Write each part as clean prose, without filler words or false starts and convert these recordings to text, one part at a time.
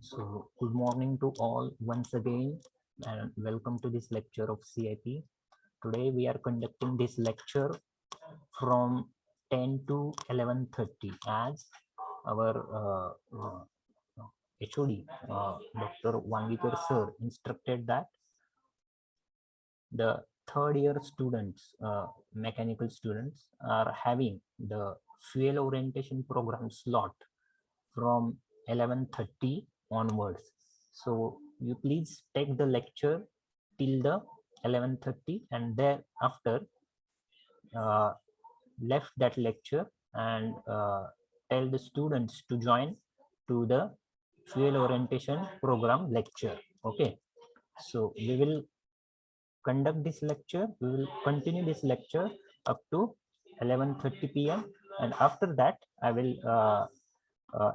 So, good morning to all once again, and welcome to this lecture of CIP. Today, we are conducting this lecture from 10 to 11:30 as our HOD, Dr. Wangikar sir, instructed that the third year students, mechanical students, are having the fuel orientation program slot from 11:30 onwards. So you please take the lecture till the 11:30 and thereafter uh, left that lecture and tell the students to join to the fuel orientation program lecture. Okay, so we will conduct this lecture. We will continue this lecture up to 11:30 p.m. and after that I will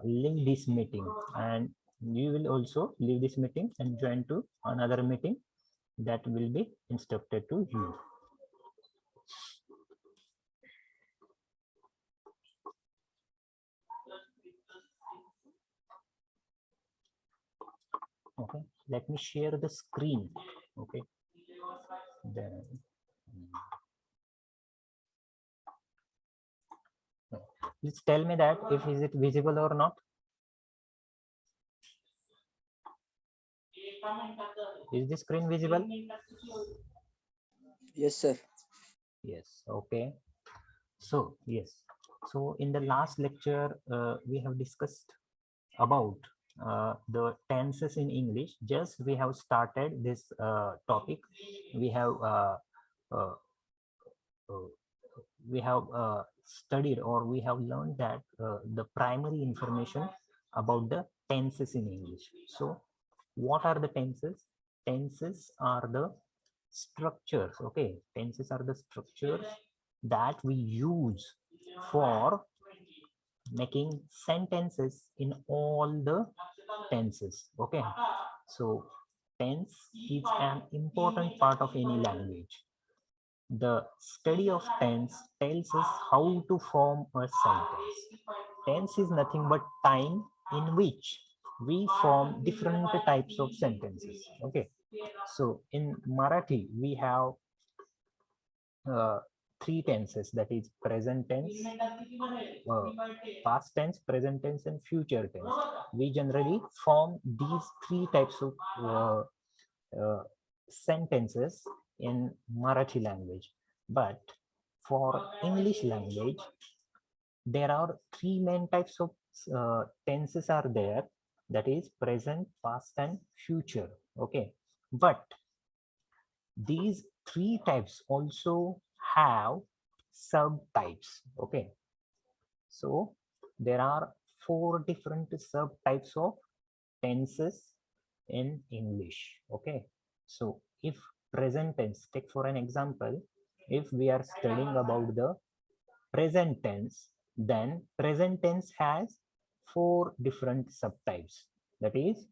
leave this meeting, and you will also leave this meeting and join to another meeting that will be instructed to you. Okay, let me share the screen. Okay, then please tell me that if is it visible or not. Is the screen visible? Yes, sir. Yes. Okay, so yes, so in the last lecture we have discussed about the tenses in English. Just we have started this topic. We have uh, uh, studied, or we have learned that the primary information about the tenses in English. So what are the tenses? Tenses are the structures. Okay, tenses are the structures that we use for making sentences in all the tenses. Okay, so tense is an important part of any language. The study of tense tells us how to form a sentence. Tense is nothing but time in which we form different types of sentences. Okay, so in Marathi we have uh, three tenses, that is present tense, uh, past tense, present tense, and future tense. We generally form these three types of uh, sentences in Marathi language. But for English language, there are three main types of tenses are there, that is present, past, and future. Okay, but these three types also have subtypes. Okay, so there are four different subtypes of tenses in English. Okay, so if present tense, take for an example, if we are studying about the present tense, then present tense has four different subtypes, that is,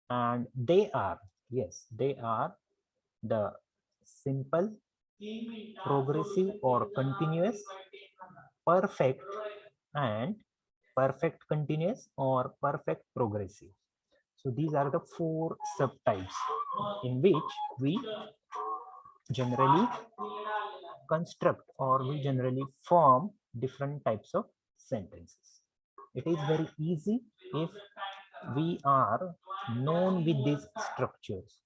and they are, yes, they are the simple, progressive or continuous, perfect, and perfect continuous or perfect progressive. So these are the four subtypes in which we generally construct, or we generally form different types of sentences. It is very easy if we are known with these structures.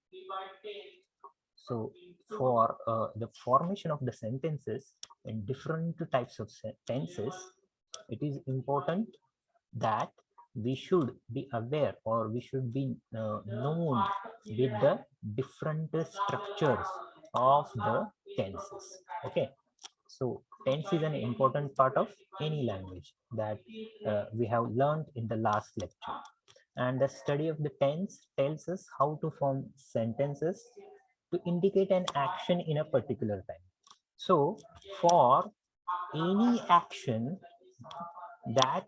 So for the formation of the sentences in different types of tenses, it is important that we should be aware, or we should be known with the different structures of the tenses. Okay, so tense is an important part of any language that we have learned in the last lecture, and the study of the tense tells us how to form sentences to indicate an action in a particular time. So for any action that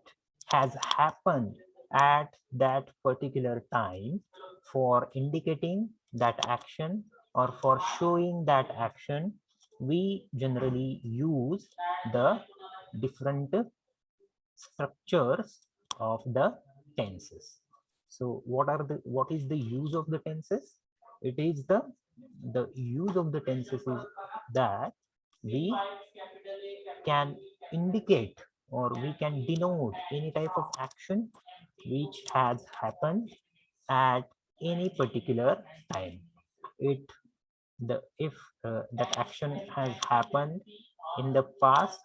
has happened at that particular time, for indicating that action or for showing that action, we generally use the different structures of the tenses. So what is the use of the tenses? It is the use of the tenses is that we can indicate or we can denote any type of action which has happened at any particular time. It the if that action has happened in the past,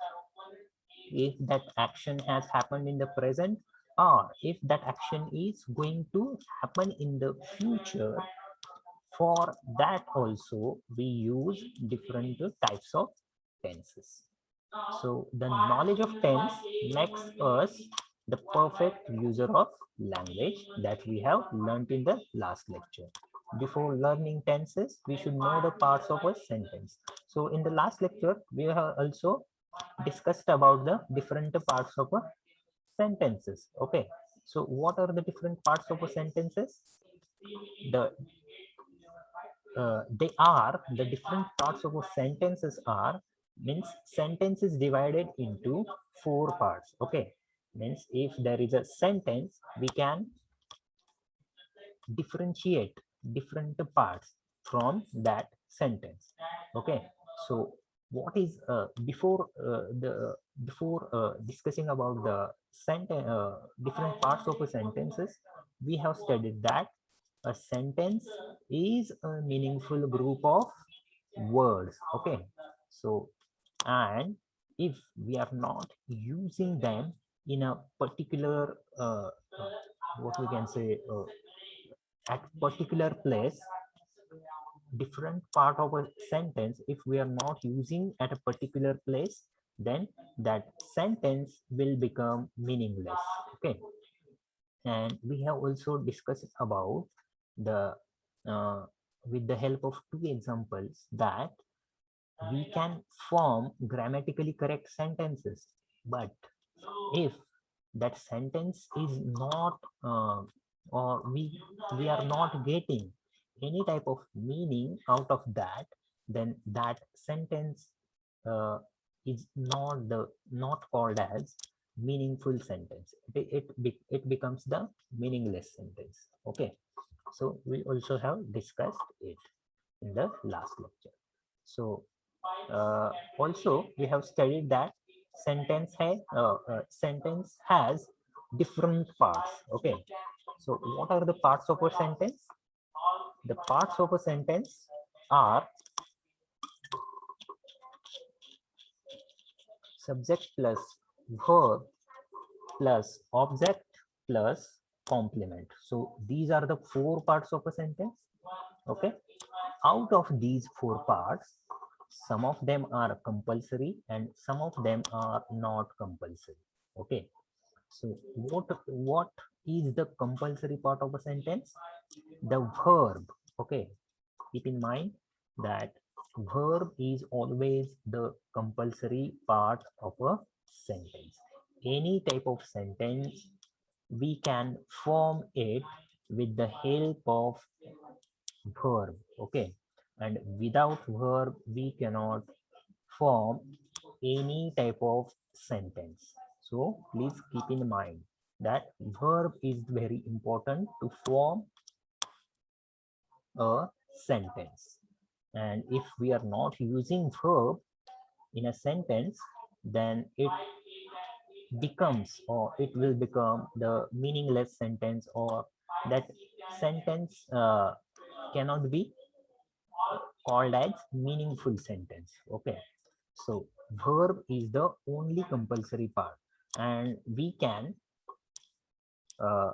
if that action has happened in the present, or if that action is going to happen in the future, for that also we use different types of tenses. So the knowledge of tense makes us the perfect user of language that we have learned in the last lecture. Before learning tenses, we should know the parts of a sentence. So in the last lecture, we have also discussed about the different parts of a sentences. Okay. So what are the different parts of a sentences? The they are the different parts of a sentences are means sentence is divided into four parts. Okay, means if there is a sentence, we can differentiate different parts from that sentence. Okay, so what is before discussing about the sentence different parts of a sentences, we have studied that a sentence is a meaningful group of words. Okay, so and if we are not using them in a particular what we can say at particular place, different part of a sentence, if we are not using at a particular place, then that sentence will become meaningless. Okay, and we have also discussed about the uh, with the help of two examples that we can form grammatically correct sentences, but if that sentence is not or we are not getting any type of meaning out of that, then that sentence uh, is not called as meaningful sentence. It becomes the meaningless sentence. Okay, so we also have discussed it in the last lecture. So also we have studied that sentence has different parts. Okay, so what are the parts of a sentence? The parts of a sentence are subject plus verb plus object plus complement. So these are the four parts of a sentence. Okay, out of these four parts, some of them are compulsory and some of them are not compulsory. Okay, so what is the compulsory part of a sentence? The verb. Okay, keep in mind that verb is always the compulsory part of a sentence. Any type of sentence, we can form it with the help of verb. Okay, and without verb we cannot form any type of sentence. So please keep in mind that verb is very important to form a sentence, and if we are not using verb in a sentence, then it becomes or it will become the meaningless sentence, or that sentence cannot be called as meaningful sentence. Okay, so verb is the only compulsory part, and we can uh,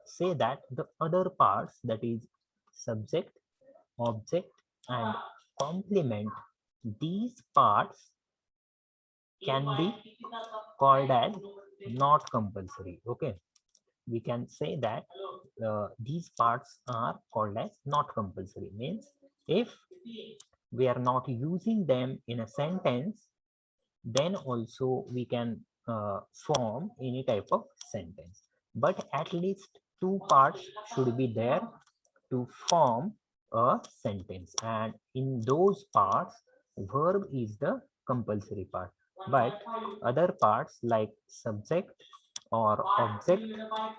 say that the other parts, that is subject, object and complement, these parts can be called as not compulsory. Okay, we can say that these parts are called as not compulsory, means if we are not using them in a sentence, then also we can form any type of sentence, but at least two parts should be there to form a sentence, and in those parts verb is the compulsory part, but other parts like subject, or object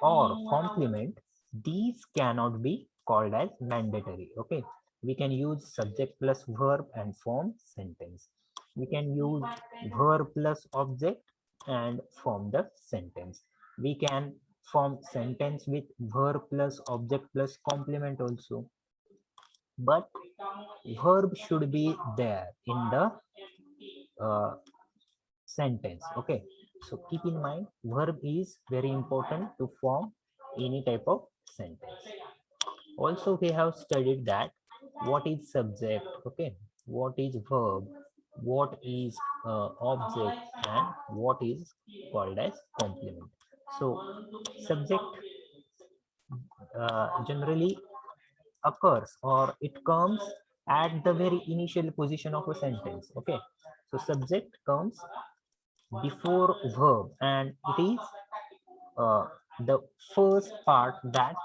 or complement, these cannot be called as mandatory. Okay, we can use subject plus verb and form sentence. We can use verb plus object and form the sentence. We can form sentence with verb plus object plus complement also, but verb should be there in the uh, sentence. Okay, so keep in mind verb is very important to form any type of sentence. Also we have studied that what is subject, okay, what is verb, what is object, and what is called as complement. So subject generally occurs or it comes at the very initial position of a sentence. Okay, so subject comes before verb and it is uh, the first part that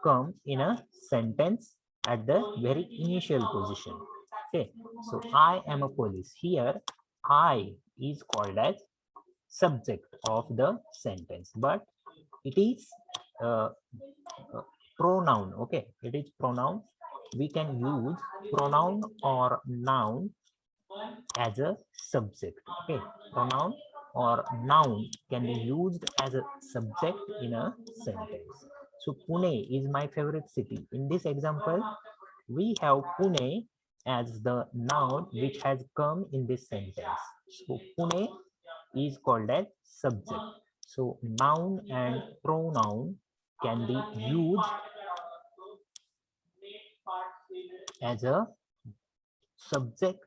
come in a sentence at the very initial position. Okay, so I am a police. Here I is called as subject of the sentence, but it is uh, pronoun. Okay, it is pronoun. We can use pronoun or noun as a subject. Okay, pronoun or noun can be used as a subject in a sentence. So Pune is my favorite city. In this example we have Pune as the noun which has come in this sentence. So Pune is called as subject. So noun and pronoun can be used as a subject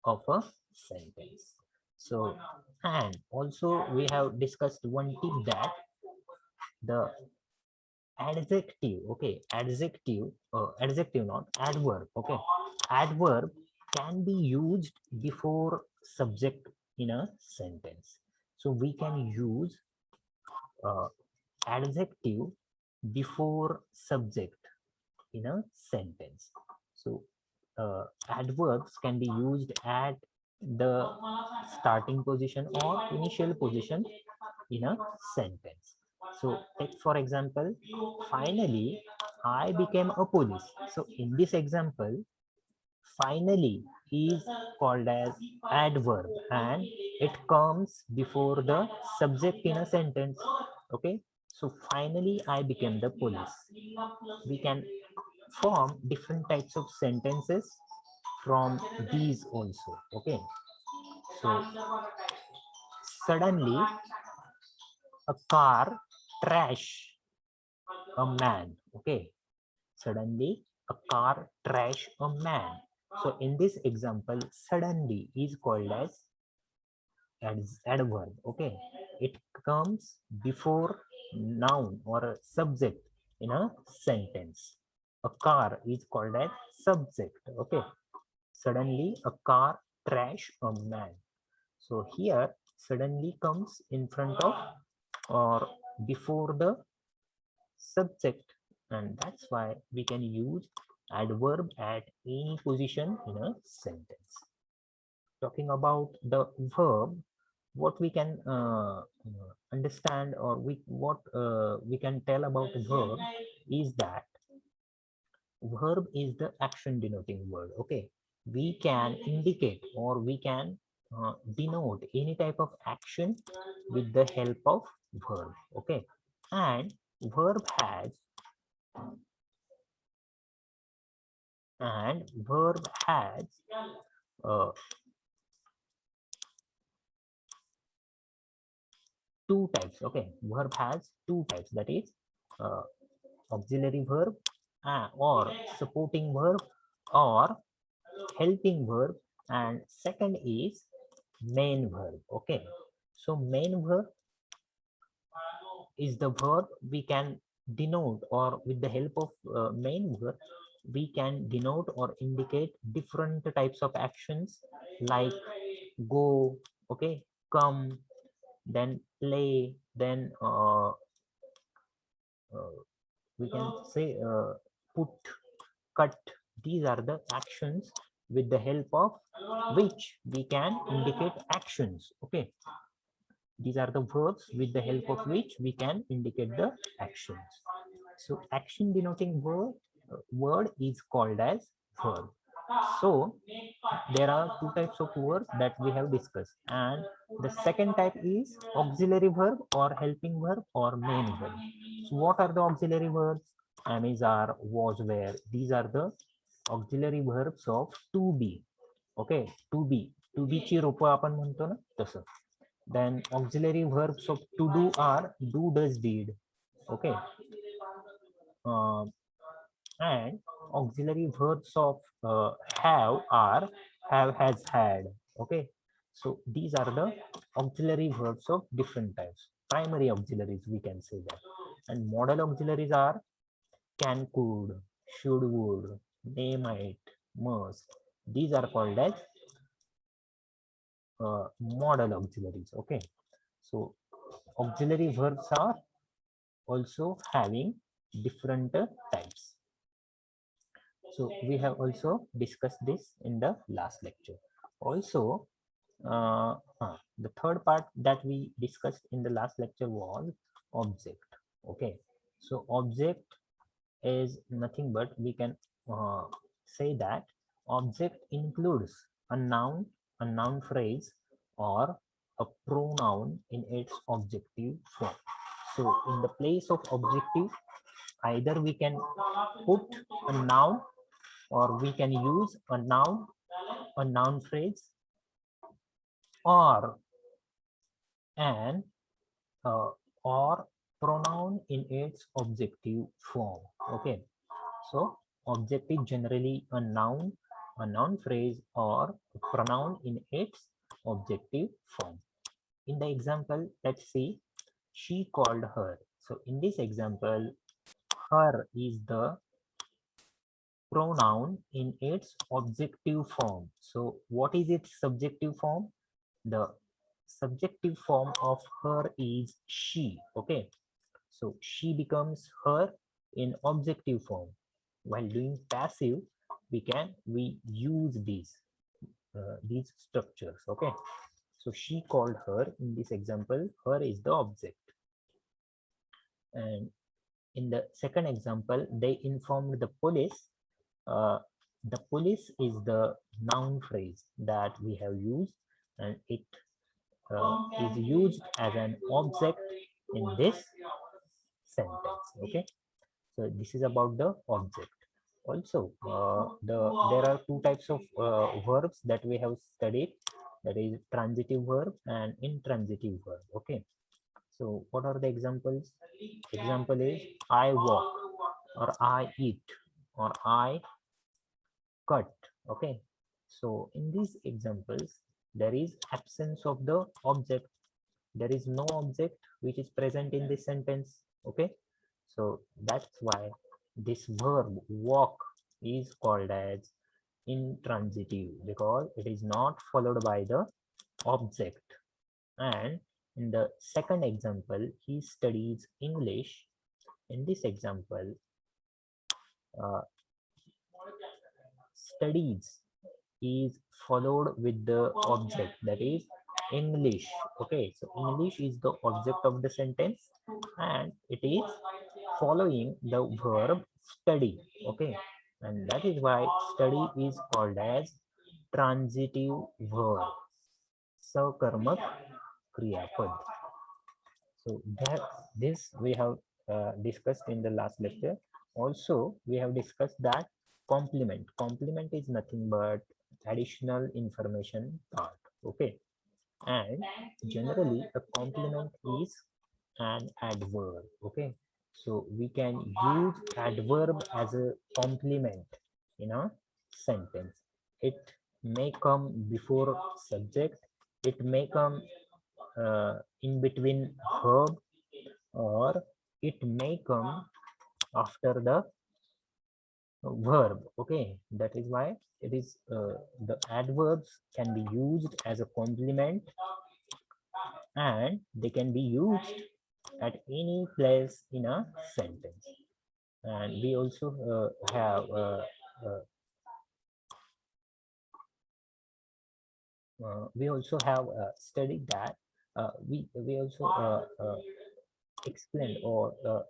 of a sentence. So, and also we have discussed one tip that the adjective, okay, adjective not adverb, okay, adverb can be used before subject in a sentence. So we can use uh, adjective before subject in a sentence. So adverbs can be used at the starting position or initial position in a sentence. So take for example, finally I became a police. So in this example, finally is called as adverb and it comes before the subject in a sentence. Okay, so finally I became the police. We can form different types of sentences from these also. Okay, so suddenly a car trash a man. Okay, suddenly a car trash a man. So in this example suddenly is called as adverb. Okay, it comes before noun or a subject in a sentence. A car is called as subject. Okay, suddenly a car trash a man. So here suddenly comes in front of or before the subject, and that's why we can use adverb at any position in a sentence. Talking about the verb, what we can understand or what we can tell about verb is that verb is the action denoting word. Okay, we can indicate or we can denote any type of action with the help of verb. Okay, and verb has and verb has uh, two types. Okay, verb has two types, that is uh, auxiliary verb or supporting verb or helping verb, and second is main verb. Okay, so main verb is the verb we can denote, or with the help of main verb we can denote or indicate different types of actions like go, okay, come, then play, then we can say put, cut. These are the actions with the help of which we can indicate actions. Okay, These are the verbs with the help of which we can indicate the actions. So action denoting word is called as verb. So there are two types of verbs that we have discussed, and the second type is auxiliary verb or helping verb or main verb. So what are the auxiliary verbs? Am, is, are, was, were. These are the auxiliary verbs of to be. Okay, to be ची रूप आपण म्हणतो ना तसं. Then auxiliary verbs of to do are do, does, did. Okay. And auxiliary verbs of have are have, has, had. Okay, so these are the auxiliary verbs of different types. Primary auxiliaries, we can say that. And modal auxiliaries are can, could, should, would, may, might, must. These are called as modal auxiliaries. Okay, so auxiliary verbs are also having different types. So we have also discussed this in the last lecture. Also, the third part that we discussed in the last lecture was object. Okay, so object is nothing but we can say that object includes a noun phrase, or a pronoun in its objective form. So in the place of objective, either we can put a noun, or we can use a noun phrase, or an or pronoun in its objective form. Okay, so object is generally a noun phrase, or a pronoun in its objective form. In the example, let's see, she called her. So in this example, her is the pronoun in its objective form. So what is its subjective form? The subjective form of her is she. Okay, so she becomes her in objective form. While doing passive, we use these structures. Okay, so she called her. In this example, her is the object. And in the second example, they informed the police. The police is the noun phrase that we have used, and it is used as an object in this sentence. Okay, so this is about the object. Also, there are two types of verbs that we have studied, that is transitive verb and intransitive verb. Okay, so what are the examples? Example is I walk, or I eat, or I cut. Okay, so in these examples, there is absence of the object. There is no object which is present in this sentence. Okay, so that's why this verb walk is called as intransitive, because it is not followed by the object. And in the second example, he studies English. In this example, uh, studies is followed with the object, that is English. Okay, so English is the object of the sentence, and it is following the verb study. Okay, and that is why study is called as transitive verb, sakarmak kriyapad. So that this we have discussed in the last lecture. Also, we have discussed that complement. Complement is nothing but additional information part. Okay, and generally a complement is an adverb. Okay, so we can use adverb as a complement in a sentence. It may come before subject, it may come in between verb, or it may come after the verb. Okay, that is why it is the adverbs can be used as a complement, and they can be used at any place in a sentence. And we also have studied that we also explained or uh,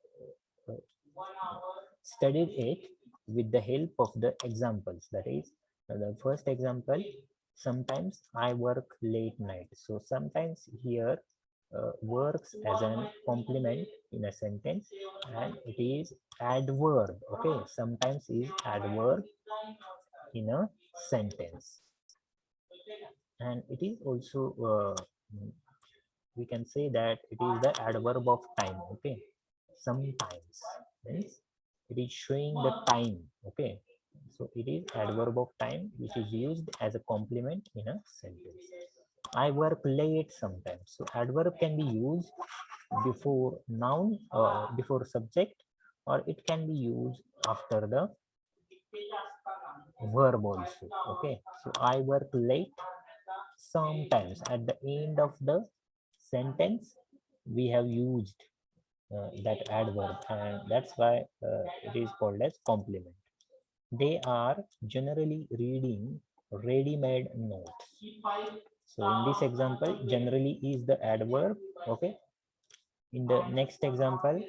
studied it with the help of the examples. That is, the first example, sometimes I work late night. So sometimes here works as an complement in a sentence, and it is adverb. Okay, sometimes is adverb in a sentence, and it is also we can say that it is the adverb of time. Okay, sometimes means it is showing the time. Okay, so it is adverb of time which is used as a complement in a sentence. I work late sometimes. So adverb can be used before noun or before subject, or it can be used after the verb also. Okay, so I work late sometimes. At the end of the sentence we have used that adverb, and that's why it is called as complement. They are generally reading ready-made notes. So in this example, generally is the adverb. Okay, in the next example,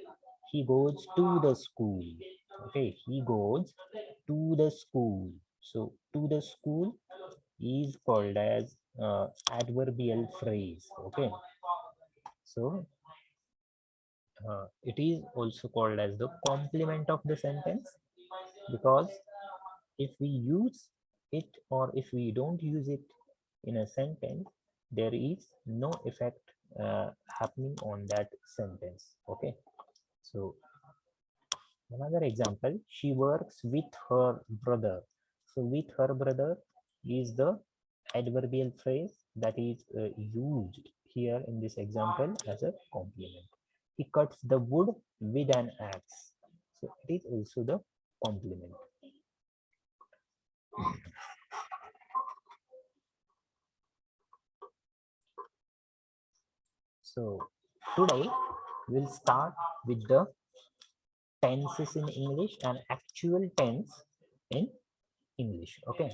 he goes to the school. Okay, he goes to the school. So to the school is called as adverbial phrase. Okay, so it is also called as the complement of the sentence, because if we use it or if we don't use it in a sentence, there is no effect happening on that sentence. Okay, so another example, she works with her brother. So with her brother is the adverbial phrase that is used here in this example as a complement. He cuts the wood with an axe. So it is also the complement. So today we'll start with the tenses in English and actual tense in English. Okay.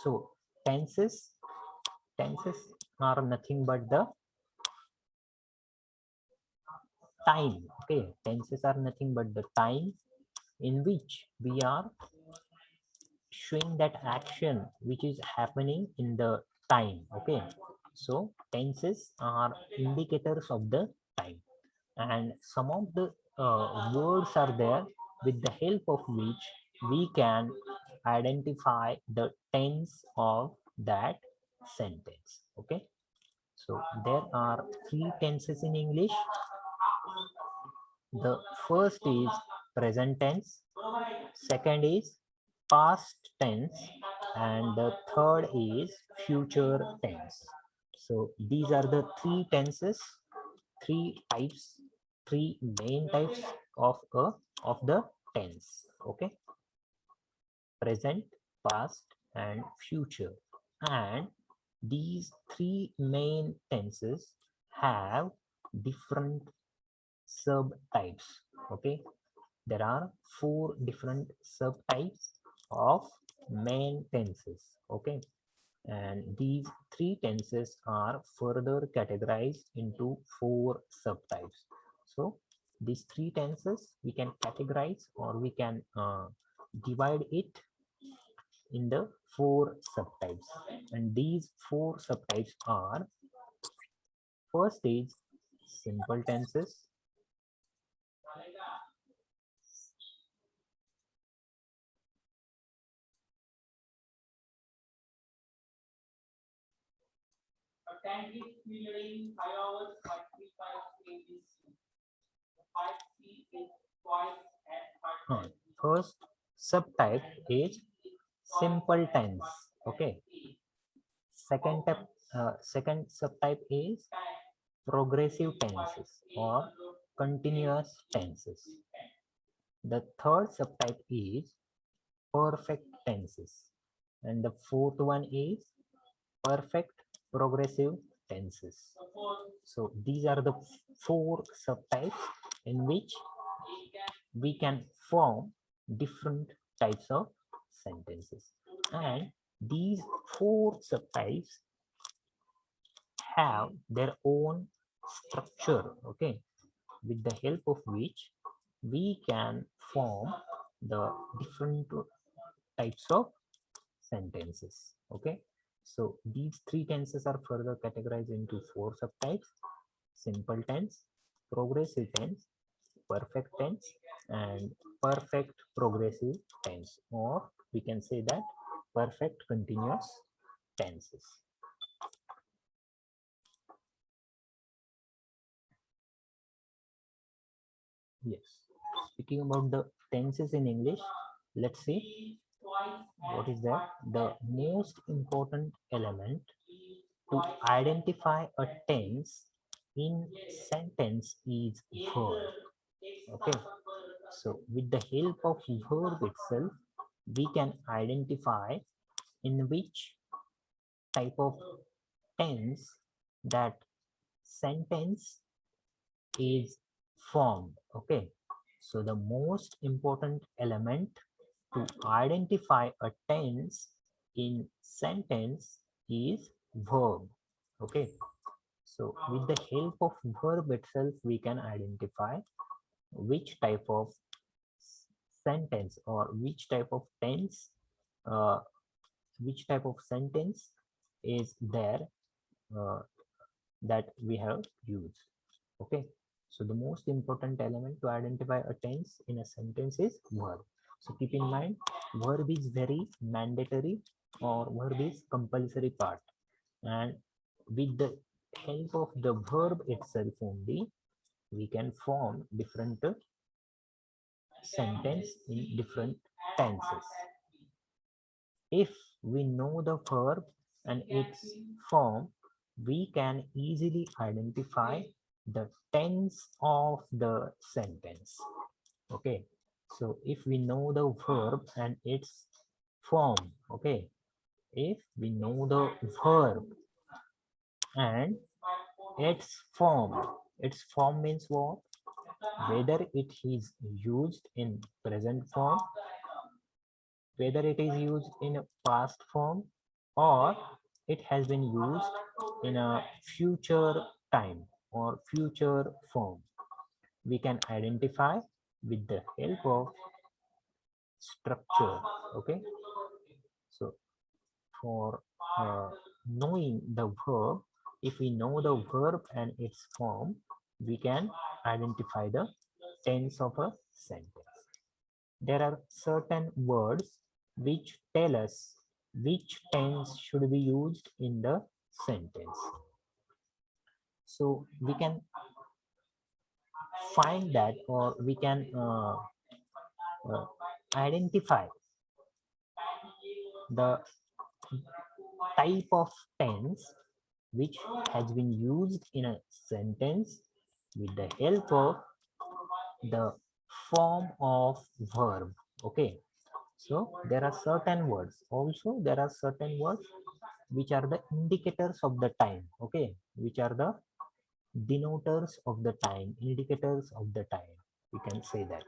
So tenses are nothing but the time. Okay, tenses are nothing but the time in which we are showing that action which is happening in the time. Okay, so tenses are indicators of the time, and some of the words are there with the help of which we can identify the tense of that sentence. Okay, so there are three tenses in English. The first is present tense, second is past tense, and the third is future tense. So these are the three tenses, three types, three main types of the tense. Okay, present, past, and future. And these three main tenses have different subtypes. Okay, there are four different subtypes of main tenses. Okay, and these three tenses are further categorized into four subtypes. So these three tenses we can categorize, or we can divide it in the four subtypes, and these four subtypes are: first is simple tenses, first subtype is simple tense. Okay, second subtype is progressive tenses or continuous tenses. The third subtype is perfect tenses, and the fourth one is perfect progressive tenses. So these are the four subtypes in which we can form different types of sentences. And These four subtypes have their own structure, okay, with the help of which we can form the different types of sentences. Okay, so these three tenses are further categorized into four subtypes: simple tense, progressive tense, perfect tense, and perfect progressive tense, or we can say that perfect continuous tenses. Yes, speaking about the tenses in English, let's see what is that. The most important element to identify a tense in sentence is verb. Okay, so with the help of verb itself, we can identify in which type of tense that sentence is formed. Okay, so the most important element to identify a tense in sentence is verb. Okay, so with the help of verb itself, we can identify which type of sentence or which type of tense, uh, which type of sentence is there, uh, that we have used. Okay, so the most important element to identify a tense in a sentence is verb. So keep in mind, verb is very mandatory, or verb is compulsory part, and with the help of the verb itself only, we can form different sentence in different tenses. If we know the verb and its form, we can easily identify the tense of the sentence. Okay, so if we know the verb and its form, okay, if we know the verb and its form means what? Whether it is used in present form, whether it is used in a past form, or it has been used in a future time or future form, we can identify with the help of structure. Okay, so for knowing the verb, if we know the verb and its form, we can identify the tense of a sentence. There are certain words which tell us which tense should be used in the sentence. So we can find that, or we can identify the type of tense which has been used in a sentence with the help of the form of verb. Okay, so there are certain words, also there are certain words which are the indicators of the time. Okay, which are the denoters of the time, indicators of the time, we can say that,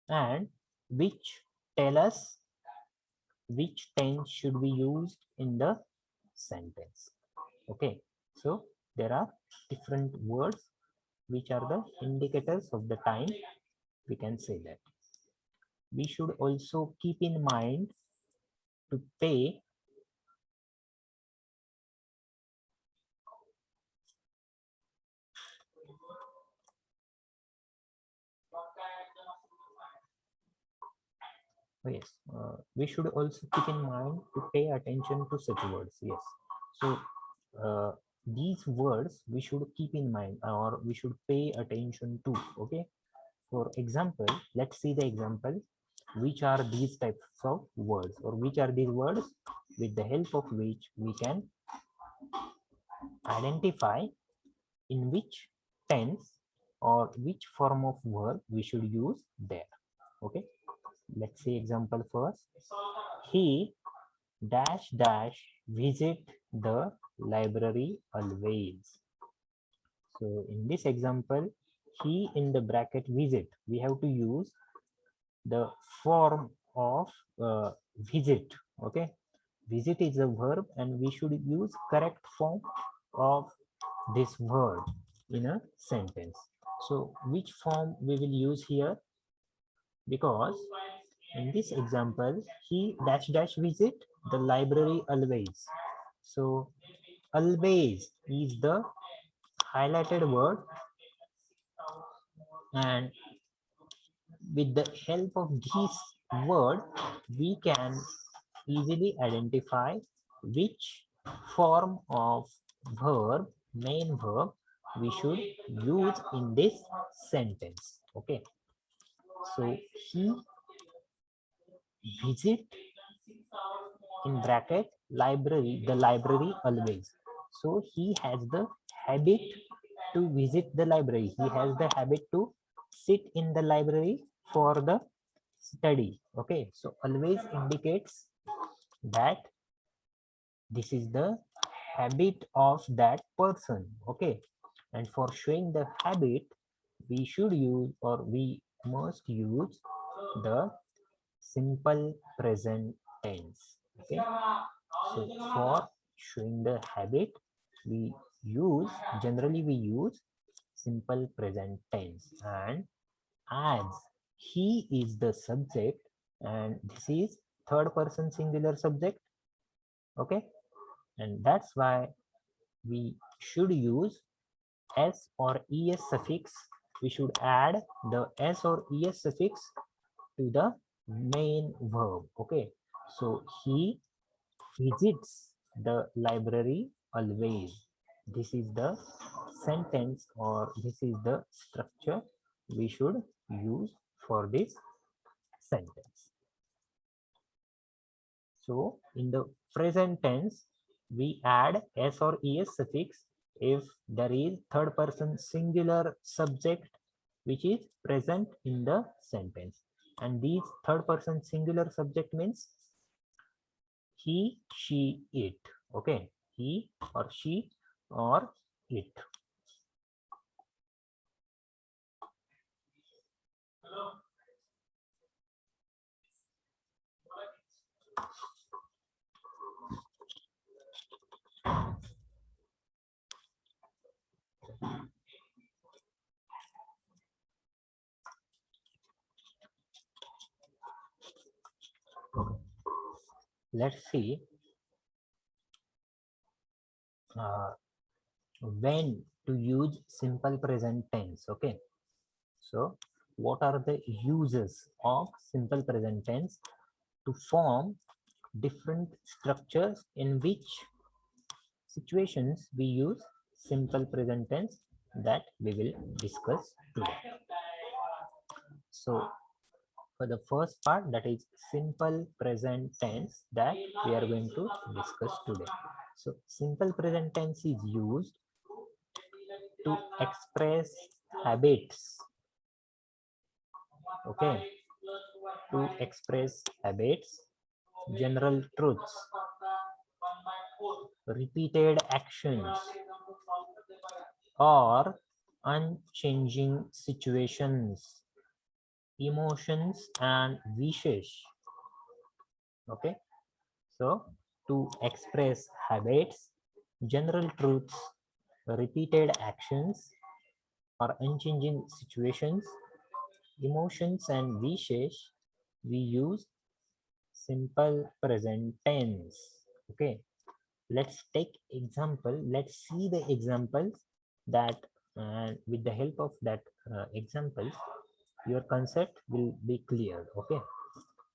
and which tell us which tense should be used in the sentence. Okay, so there are different words which are the indicators of the time, we can say that. We should also keep in mind to pay yes, we should also keep in mind to pay attention to such words. Yes, so uh, these words we should keep in mind, or we should pay attention to. Okay, for example, let's see the example. Which are these types of words, or which are these words with the help of which we can identify in which tense or which form of verb we should use there. Okay, let's see example first. He dash dash visit the library always. So in this example, he in the bracket visit, we have to use the form of visit. Okay, visit is a verb and we should use correct form of this word in a sentence. So which form we will use here? Because in this example, he dash dash visit the library always. So always is the highlighted word, and with the help of this word we can easily identify which form of verb, main verb, we should use in this sentence. Okay, so he visit in bracket library, the library always. So he has the habit to visit the library, he has the habit to sit in the library for the study. Okay, so always indicates that this is the habit of that person. Okay, and for showing the habit we should use, or we must use, the simple present tense. Okay, so for showing the habit we use, generally we use simple present tense. And as he is the subject and this is third person singular subject. Okay, and that's why we should use s or es suffix. We should add the s or es suffix to the main verb. Okay, so he visits the library always. This is the sentence, or this is the structure we should use for this sentence. So in the present tense, we add s or es suffix if there is third person singular subject which is present in the sentence. And these third person singular subject means he, she, it. Okay, he or she or it. Let's see uh, when to use simple present tense. Okay, so what are the uses of simple present tense to form different structures, in which situations we use simple present tense, that we will discuss today. So for the first part, that is simple present tense, that we are going to discuss today. So simple present tense is used to express habits. Okay, to express habits, general truths, repeated actions, or unchanging situations, emotions and wishes. Okay, so to express habits, general truths, repeated actions, or unchanging situations, emotions and wishes, we use simple present tense. Okay, let's take example, let's see the examples, that with the help of that examples your concept will be clear. Okay,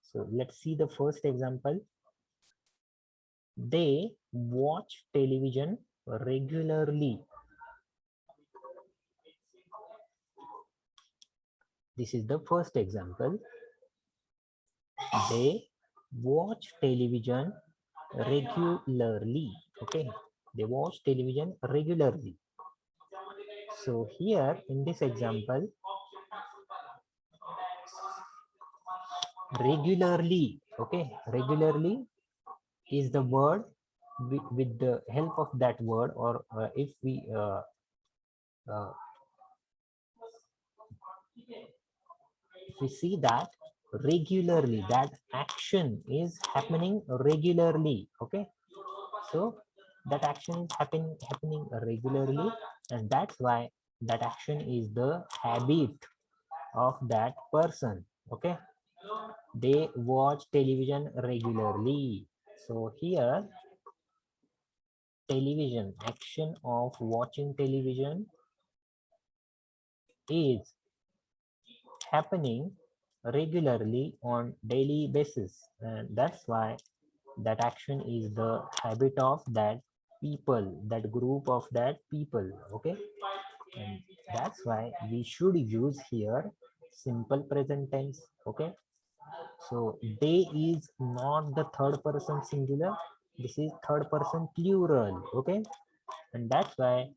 so let's see the first example. They watch television regularly. This is the first example. They watch television regularly. Okay, they watch television regularly. So here in this example, regularly, okay, regularly is the word. With the help of that word, or uh, if we see that regularly. That action is happening regularly. Okay, so that action is happening regularly, and that's why that action is the habit of that person. Okay, they watch television regularly. So here, television, action of watching television is happening regularly on daily basis, and that's why that action is the habit of that people, that group of that people. Okay, and that's why we should use here simple present tense. Okay, so they is not the third person singular, this is third person plural. Okay, and that's why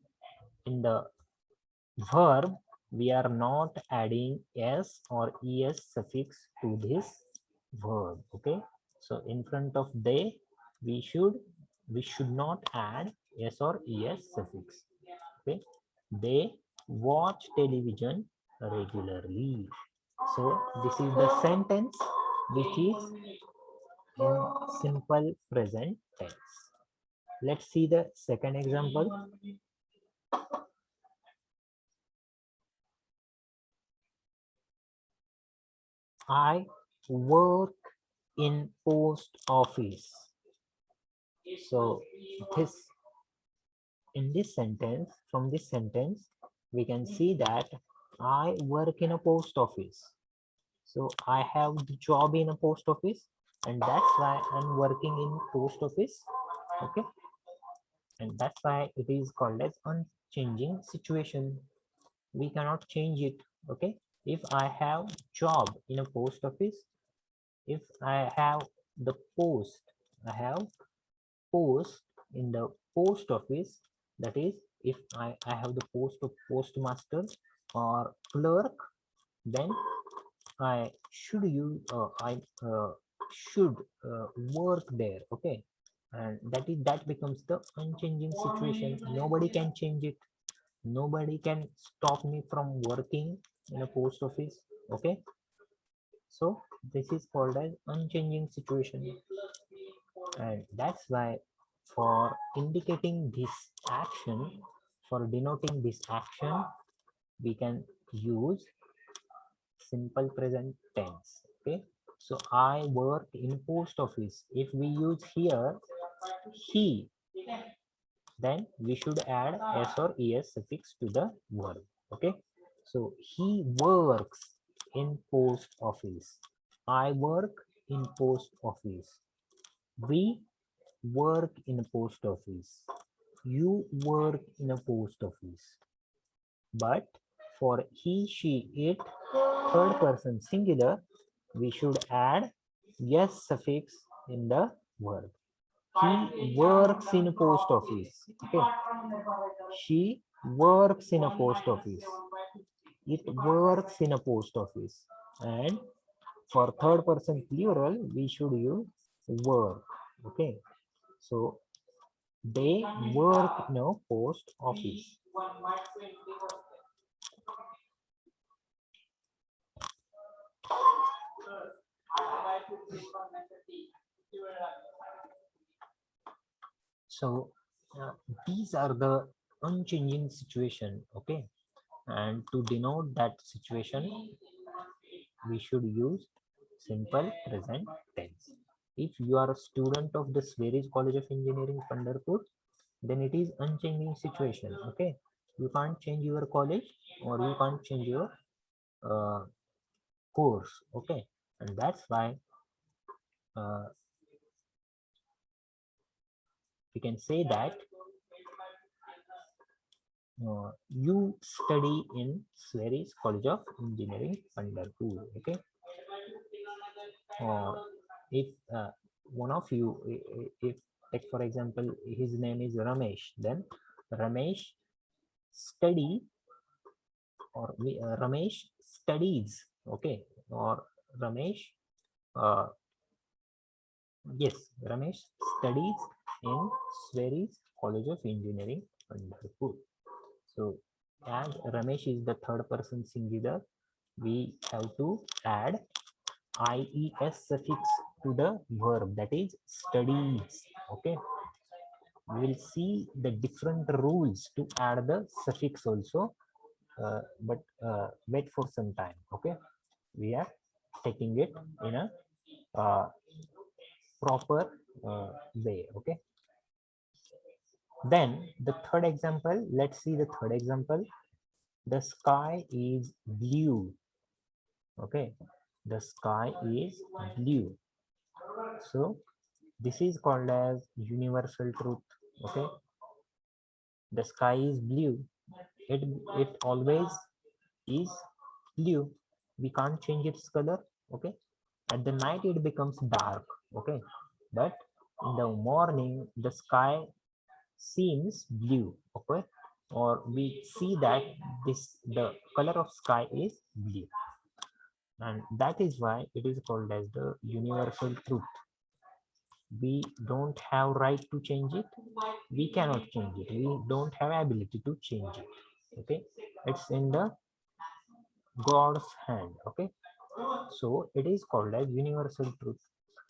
in the verb we are not adding s or es suffix to this verb. Okay, so in front of they we should not add s or es suffix. Okay, they watch television regularly. So this is the sentence which is in simple present tense. Let's see the second example. I work in post office. So this, in this sentence, from this sentence, we can see that I work in a post office. So I have the job in a post office, and that's why I'm working in post office. Okay, and that's why it is called as unchanging situation. We cannot change it. Okay, if I have job in a post office, if I have the post, I have post in the post office, that is if I have the post of postmaster or clerk, then I should use I should work there. Okay, and that becomes the unchanging situation. Nobody can change it, nobody can stop me from working in a post office. Okay, so this is called as unchanging situation, and that's why for indicating this action, for denoting this action, we can use simple present tense. Okay, so I work in post office. If we use here he, then we should add s or es suffix to the verb. Okay, so he works in post office, I work in post office, we work in a post office, you work in a post office. But for he, she, it, third person singular, we should add yes suffix in the verb. He works in a post office. Okay, she works in a post office, it works in a post office. And for third person plural, we should use work. Okay, so they work in a post office. So these are the unchanging situation. Okay, and to denote that situation, we should use simple present tense. If you are a student of the Swedish College of Engineering, Pandharpur, then it is unchanging situation. Okay, you can't change your college or you can't change your uh, course. Okay, and that's why uh, we can say that you study in Swedish College of Engineering, Pandharpur. Okay, or if one of you, if like for example his name is Ramesh, then Ramesh study, or Ramesh studies. Okay, or Ramesh uh, yes, Ramesh studies in Swedish College of Engineering, Pandharpur. So as Ramesh is the third person singular, we have to add ies suffix to the verb, that is studies. Okay, we will see the different rules to add the suffix also, but wait for some time. Okay, we are taking it in a proper way. Okay, then the third example, let's see the third example. The sky is blue. Okay, the sky is blue. So this is called as universal truth. Okay, the sky is blue. It always is blue. We can't change its color. Okay, at the night it becomes dark. Okay, but in the morning the sky seems blue. Okay, or we see that the color of sky is blue, and that is why it is called as the universal truth. We don't have right to change it. We cannot change it. We don't have ability to change it. Okay, it's in the God's hand. Okay, so it is called as universal truth.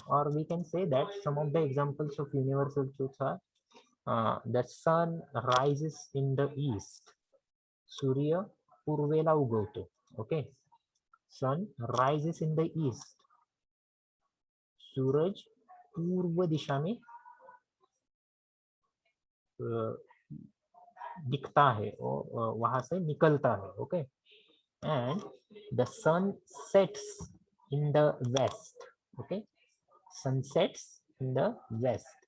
Or we can say that some of the examples of universal truths are the sun rises in the east. Surya Purvela Ugoto. Okay, sun rises in the east. सूरज पूर्व दिशा में दिखता है और वहां से निकलता है. Okay, and the sun sets in the west. Okay, sun sets in the west.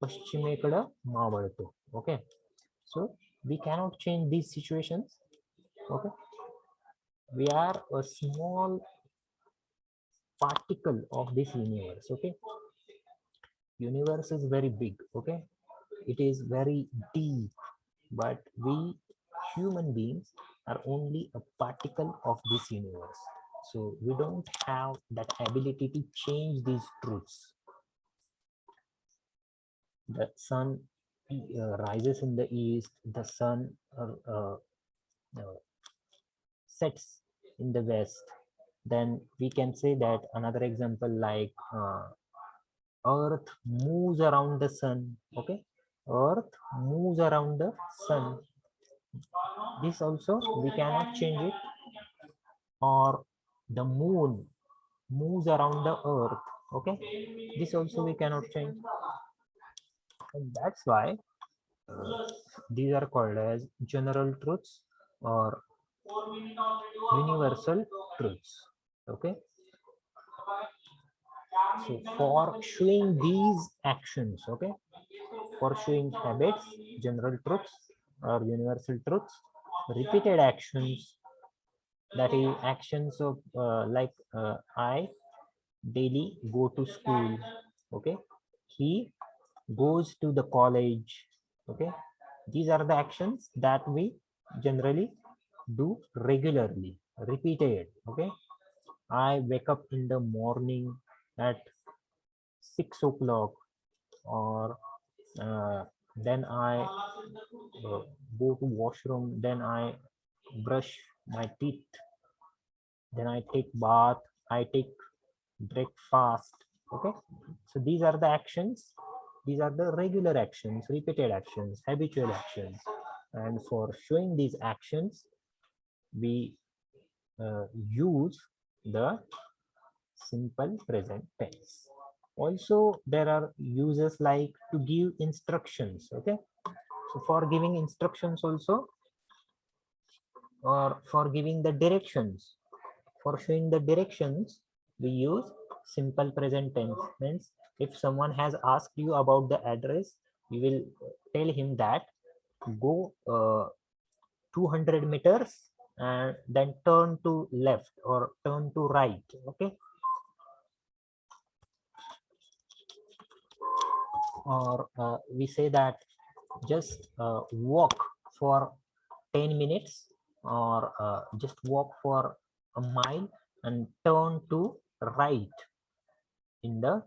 पश्चिमेकडे मावळतो. Okay, so we cannot change these situations. Okay, we are a small particle of this universe. Okay, universe is very big. Okay, it is very deep, but we human beings are only a particle of this universe. So we don't have that ability to change these truths. The sun rises in the east, the sun sets in the west. Then we can say that another example like earth moves around the sun. Okay, earth moves around the sun. This also we cannot change it. Or the moon moves around the earth. Okay, this also we cannot change, and that's why these are called as general truths or universal truths. Okay, so for showing these actions, okay, for showing habits, general truths or universal truths, repeated actions, that is actions of like I daily go to school. Okay, he goes to the college. Okay, these are the actions that we generally do regularly, repeated. Okay, I wake up in the morning at 6 o'clock, or then I go to washroom, then I brush my teeth, then I take bath, I take breakfast. Okay, so these are the actions. These are the regular actions, repeated actions, habitual actions. And for showing these actions, we use the simple present tense. Also, there are uses like to give instructions. Okay, so for giving instructions also, or for giving the directions, for showing the directions, we use simple present tense. Means if someone has asked you about the address, you will tell him that go 200 meters and then turn to left or turn to right. Okay, or we say that just walk for 10 minutes, or just walk for a mile and turn to right in the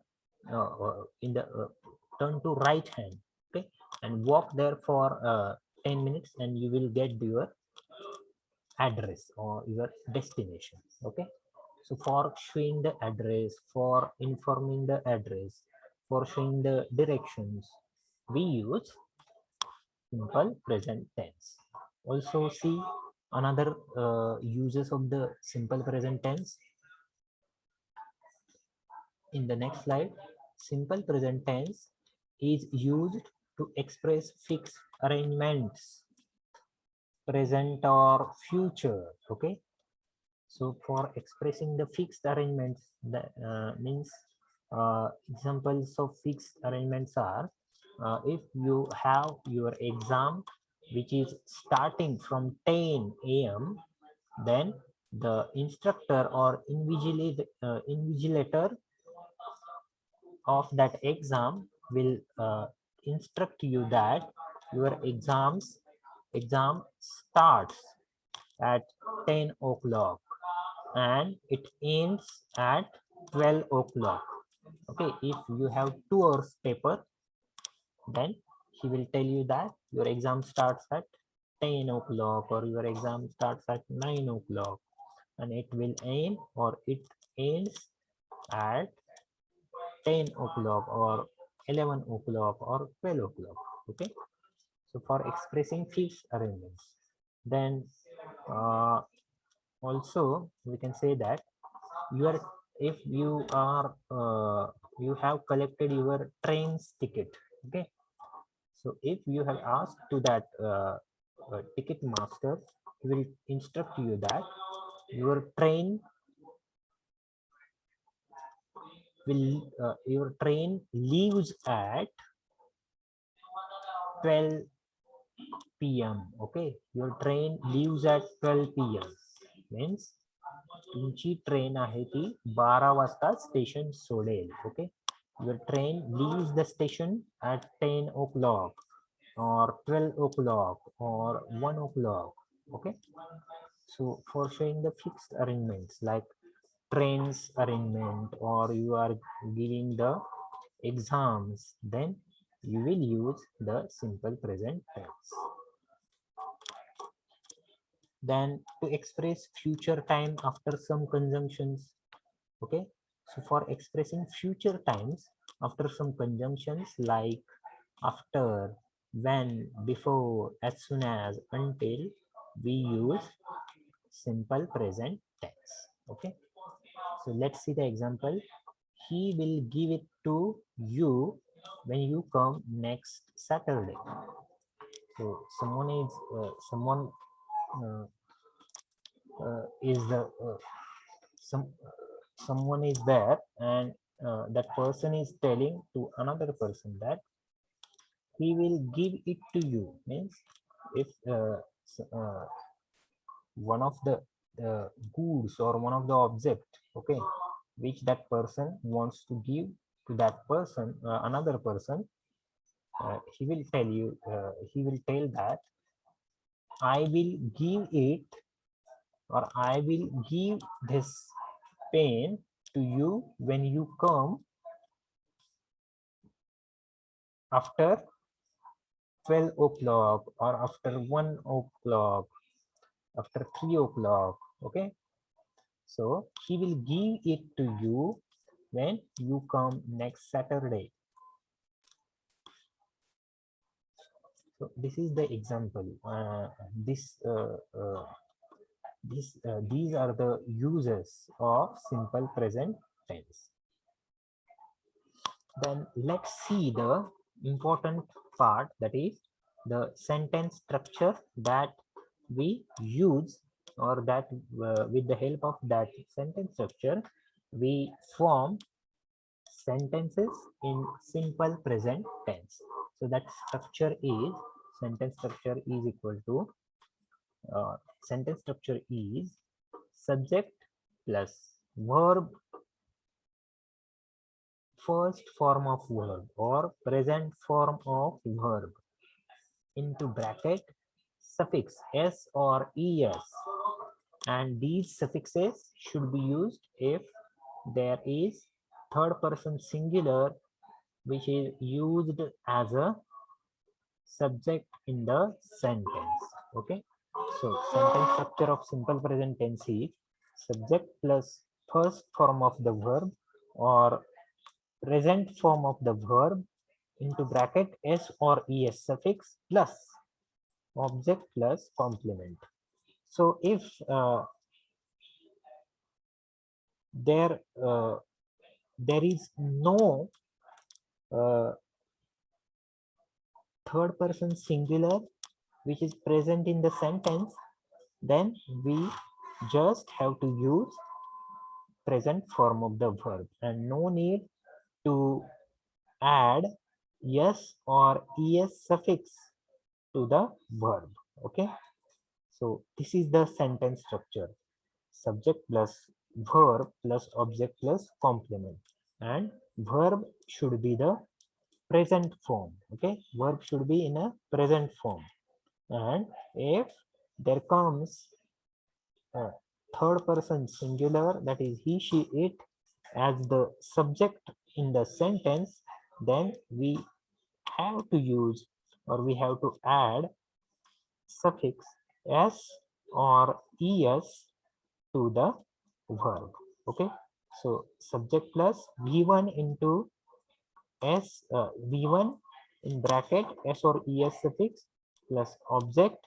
turn to right hand. Okay, and walk there for 10 minutes and you will get your address or your destination. Okay, So for showing the address, for informing the address, for showing the directions, we use simple present tense. Also see another uses of the simple present tense in the next slide. Simple present tense is used to express fixed arrangements, present or future. Okay, so for expressing the fixed arrangements, that means examples of fixed arrangements are if you have your exam which is starting from 10 a.m., then the instructor or invigilator of that exam will instruct you that your exam starts at 10 o'clock and it ends at 12 o'clock. Okay, if you have 2 hours paper, then he will tell you that your exam starts at 10 o'clock or your exam starts at 9 o'clock and it will end or it ends at 10 o'clock or 11 o'clock or 12 o'clock. Okay, so for expressing fixed arrangements, then also we can say that you are, if you are you have collected your train's ticket. Okay, so if you have asked to that ticket master, he will instruct you that your train your train leaves at 12 p.m. Okay, your train leaves at 12 p.m. means तुमची train आहे ती 12 वाजता station सोडेल. Okay, your train leaves the station at 10 o'clock or 12 o'clock or 1 o'clock. Okay, so for showing the fixed arrangements like trains arrangement or you are giving the exams, then you will use the simple present tense. Then to express future time after some conjunctions. Okay, so for expressing future times after some conjunctions like after, when, before, as soon as, until, we use simple present tense. Okay, so let's see the example. He will give it to you when you come next Saturday. So someone uh, is the someone is there and that person is telling to another person that he will give it to you. Means if one of the goods or one of the object, okay, which that person wants to give to that person, another person, he will tell you, he will tell that I will give it or I will give this pen to you when you come after 12 o'clock or after 1 o'clock, after 3 o'clock. Okay, so he will give it to you when you come next Saturday. So this is the example. These are the uses of simple present tense. Then let's see the important part, that is the sentence structure that we use, or that with the help of that sentence structure we form sentences in simple present tense. So that structure is, sentence structure is equal to sentence structure is subject plus verb, first form of verb or present form of verb, into bracket suffix s or es, and these suffixes should be used if there is third person singular which is used as a subject in the sentence. Okay, so sentence structure of simple present tense is subject plus first form of the verb or present form of the verb into bracket s or es suffix plus object plus complement. So if there there is no uh, third person singular which is present in the sentence, then we just have to use present form of the verb and no need to add s or es suffix to the verb. Okay, so this is the sentence structure: subject plus verb plus object plus complement, and verb should be the present form. Okay, verb should be in a present form, and if there comes a third person singular, that is he she it, as the subject in the sentence, then we have to use or we have to add suffix s or es to the verb. Okay, so subject plus v1 into v1 in bracket s or es suffix plus object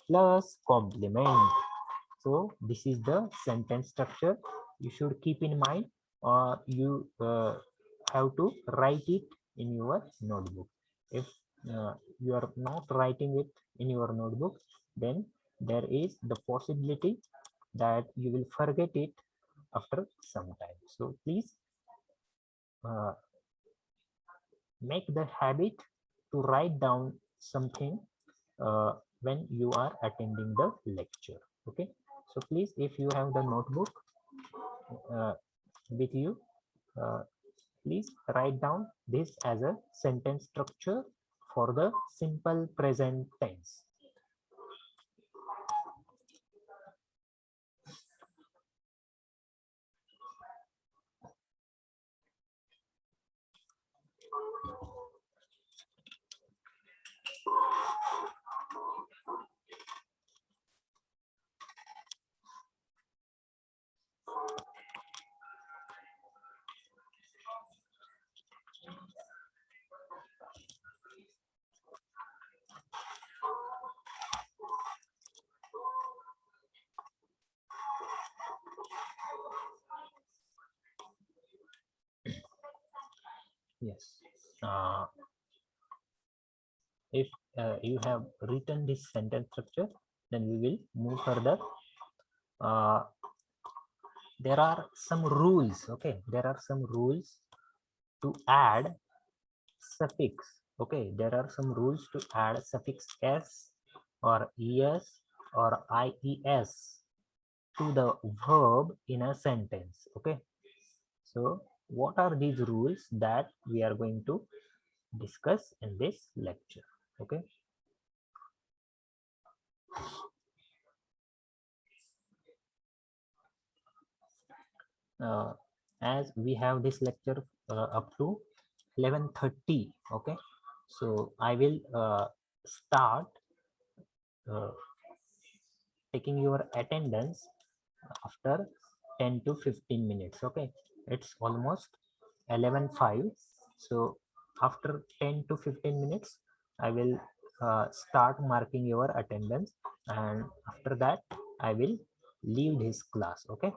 plus complement. So this is the sentence structure you should keep in mind, or you have to write it in your notebook. If you are not writing it in your notebook, then there is the possibility that you will forget it after some time. So please uh, make the habit to write down something when you are attending the lecture. Okay, so please, if you have the notebook uh, with you, uh, please write down this as a sentence structure for the simple present tense. Yes. If you have written this sentence structure, then we will move further. Uh, there are some rules. Okay, there are some rules to add suffix. Okay, there are some rules to add suffix s or es or ies to the verb in a sentence. Okay, so what are these rules that we are going to discuss in this lecture? Okay, uh, as we have this lecture up to 11:30. Okay, so I will start uh, taking your attendance after 10 to 15 minutes. Okay, it's almost 11:05. So after 10 to 15 minutes I will start marking your attendance, and after that I will leave this class. Okay,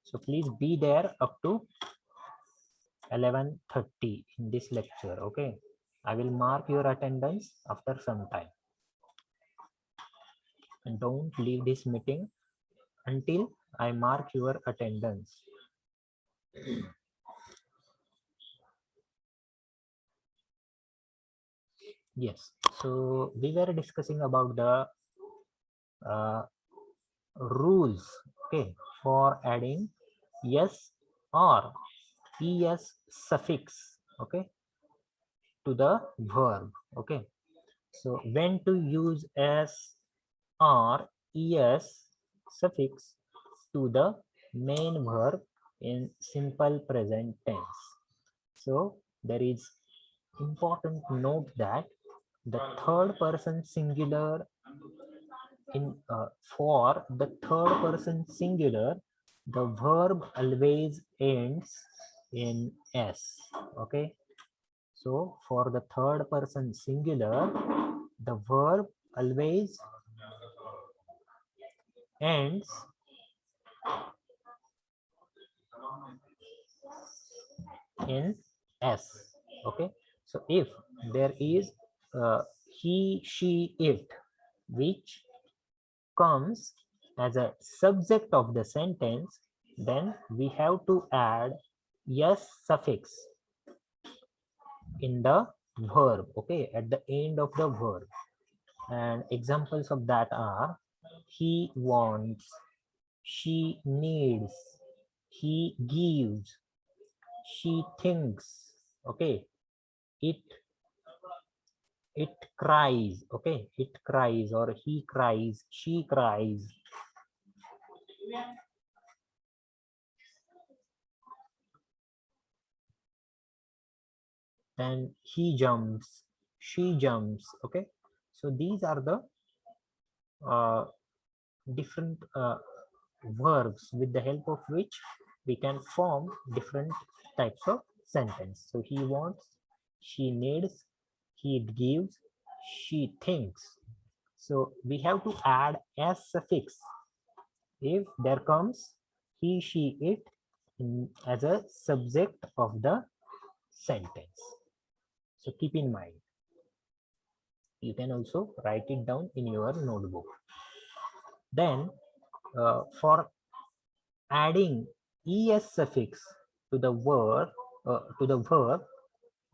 so please be there up to 11:30 in this lecture. Okay, I will mark your attendance after some time, and don't leave this meeting until I mark your attendance. Yes, so we were discussing about the uh, rules, okay, for adding yes or es suffix, okay, to the verb. Okay, so when to use s or es suffix to the main verb in simple present tense. So there is important to note that the third person singular in for the third person singular, the verb always ends in s. Okay, so for the third person singular, the verb always ends in s. Okay, so if there is he, she, it, which comes as a subject of the sentence, then we have to add s suffix in the verb, okay, at the end of the verb. And examples of that are he wants, she needs, he gives, she thinks, okay, it it cries, okay, it cries, or he cries, she cries. Then he jumps, she jumps, okay. So these are the uh, different verbs with the help of which we can form different types of sentence. So he wants, she needs, he gives, she thinks. So we have to add s suffix if there comes he, she, it as a subject of the sentence. So keep in mind. You can also write it down in your notebook. Then for adding es suffix to the verb,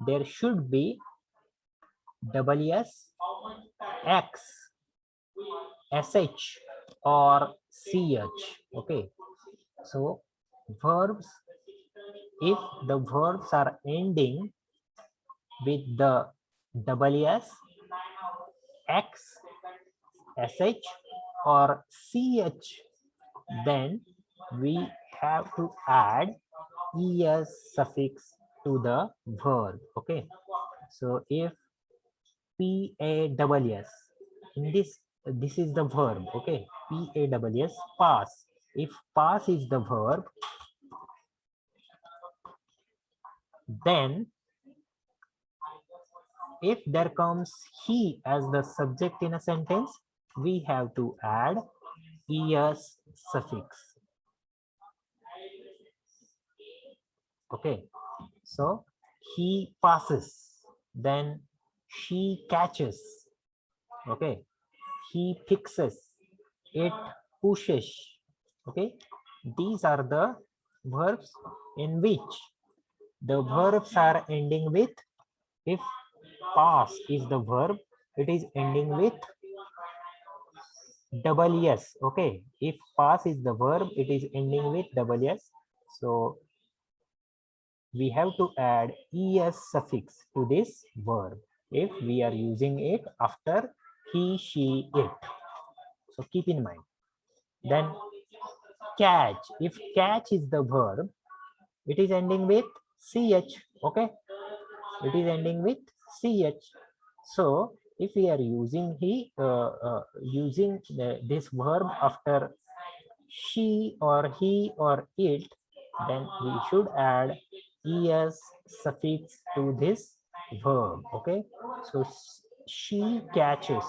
there should be ws, x, sh, or ch. Okay, so verbs, if the verbs are ending with the ws, x, sh, or ch, then we have to add es suffix to the verb. Okay, so if paws, in this is the verb, okay, paws, pass. If pass is the verb, then if there comes he as the subject in a sentence, we have to add es suffix. Okay, so he passes, then she catches, okay, he fixes, it pushes, okay. These are the verbs in which the verbs are ending with, if pass is the verb, it is ending with double s. Okay, if pass is the verb, it is ending with double s. So we have to add es suffix to this verb if we are using it after he, she, it. So keep in mind. Then catch, if catch is the verb, it is ending with ch. Okay, it is ending with ch. So if we are using this verb after she or he or it, then we should add es suffix to this verb. Okay, so she catches,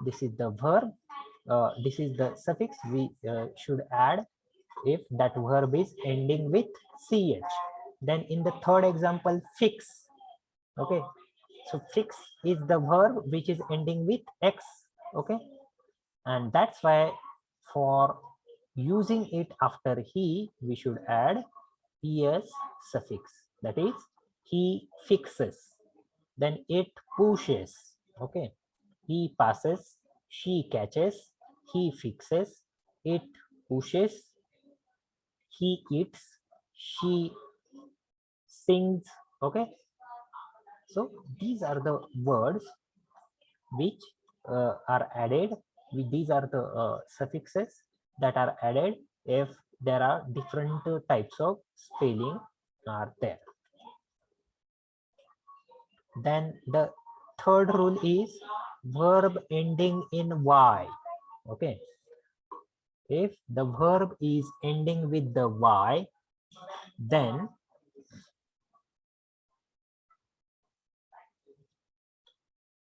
this is the verb, this is the suffix we should add if that verb is ending with ch. Then in the third example, fix, okay, so fix is the verb which is ending with x. Okay, and that's why for using it after he, we should add es suffix, that is he fixes, then it pushes, okay, he passes, she catches, he fixes, it pushes, he eats, she sings. Okay, so these are the words which are added with, these are the suffixes that are added if there are different types of spelling are there. Then the third rule is verb ending in y. Okay, If the verb is ending with the Y, then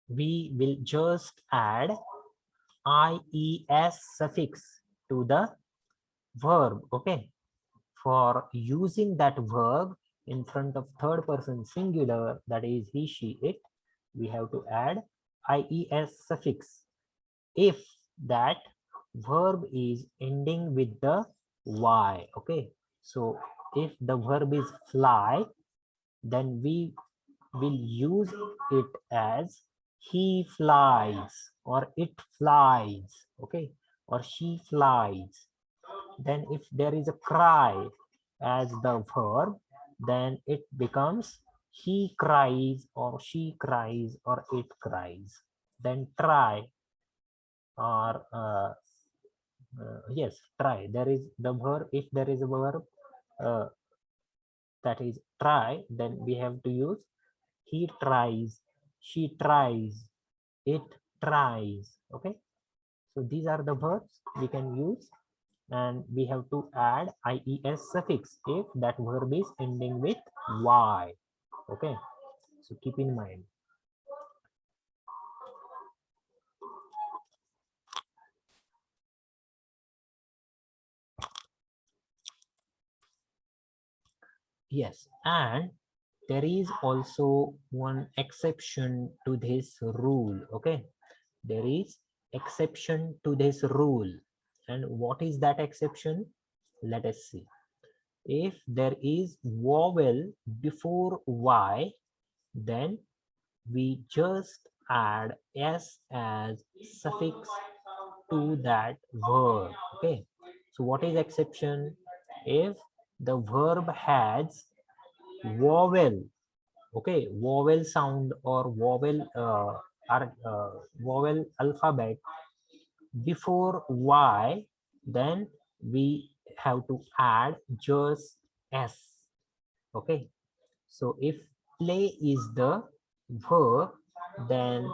we will just add IES suffix to the verb. Okay, for using that verb in front of third person singular, that is he, she, it, we have to add IES suffix if that verb is ending with the Y. Okay, so if the verb is fly, then we will use it as he flies or it flies. Okay, or she flies. Then if there is a cry as the verb, then it becomes he cries or she cries or it cries. Then try or yes, try. There is the verb. If there is a verb uh, that is try, then we have to use he tries, she tries, it tries. Okay, so these are the verbs we can use, and we have to add IES suffix if that verb is ending with Y. Okay, so keep in mind. Yes, and there is also one exception to this rule. Okay, there is exception to this rule. And what is that exception? Let us see. If there is vowel before Y, then we just add S as suffix to that verb. Okay, so what is exception? If the verb has vowel, okay, vowel sound or vowel alphabet before Y, then we have to add just S. Okay, so if play is the verb, then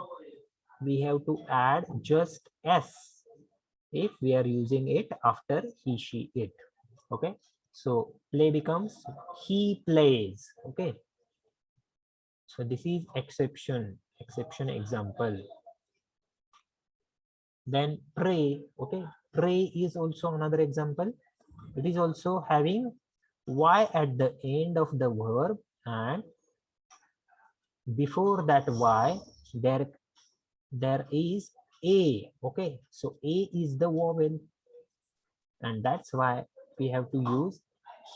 we have to add just S if we are using it after he, she, it. Okay, so play becomes he plays. Okay, so this is exception example. Then pray. Okay, pray is also another example. It is also having Y at the end of the verb, and before that Y there is A. Okay, so A is the vowel, and that's why we have to use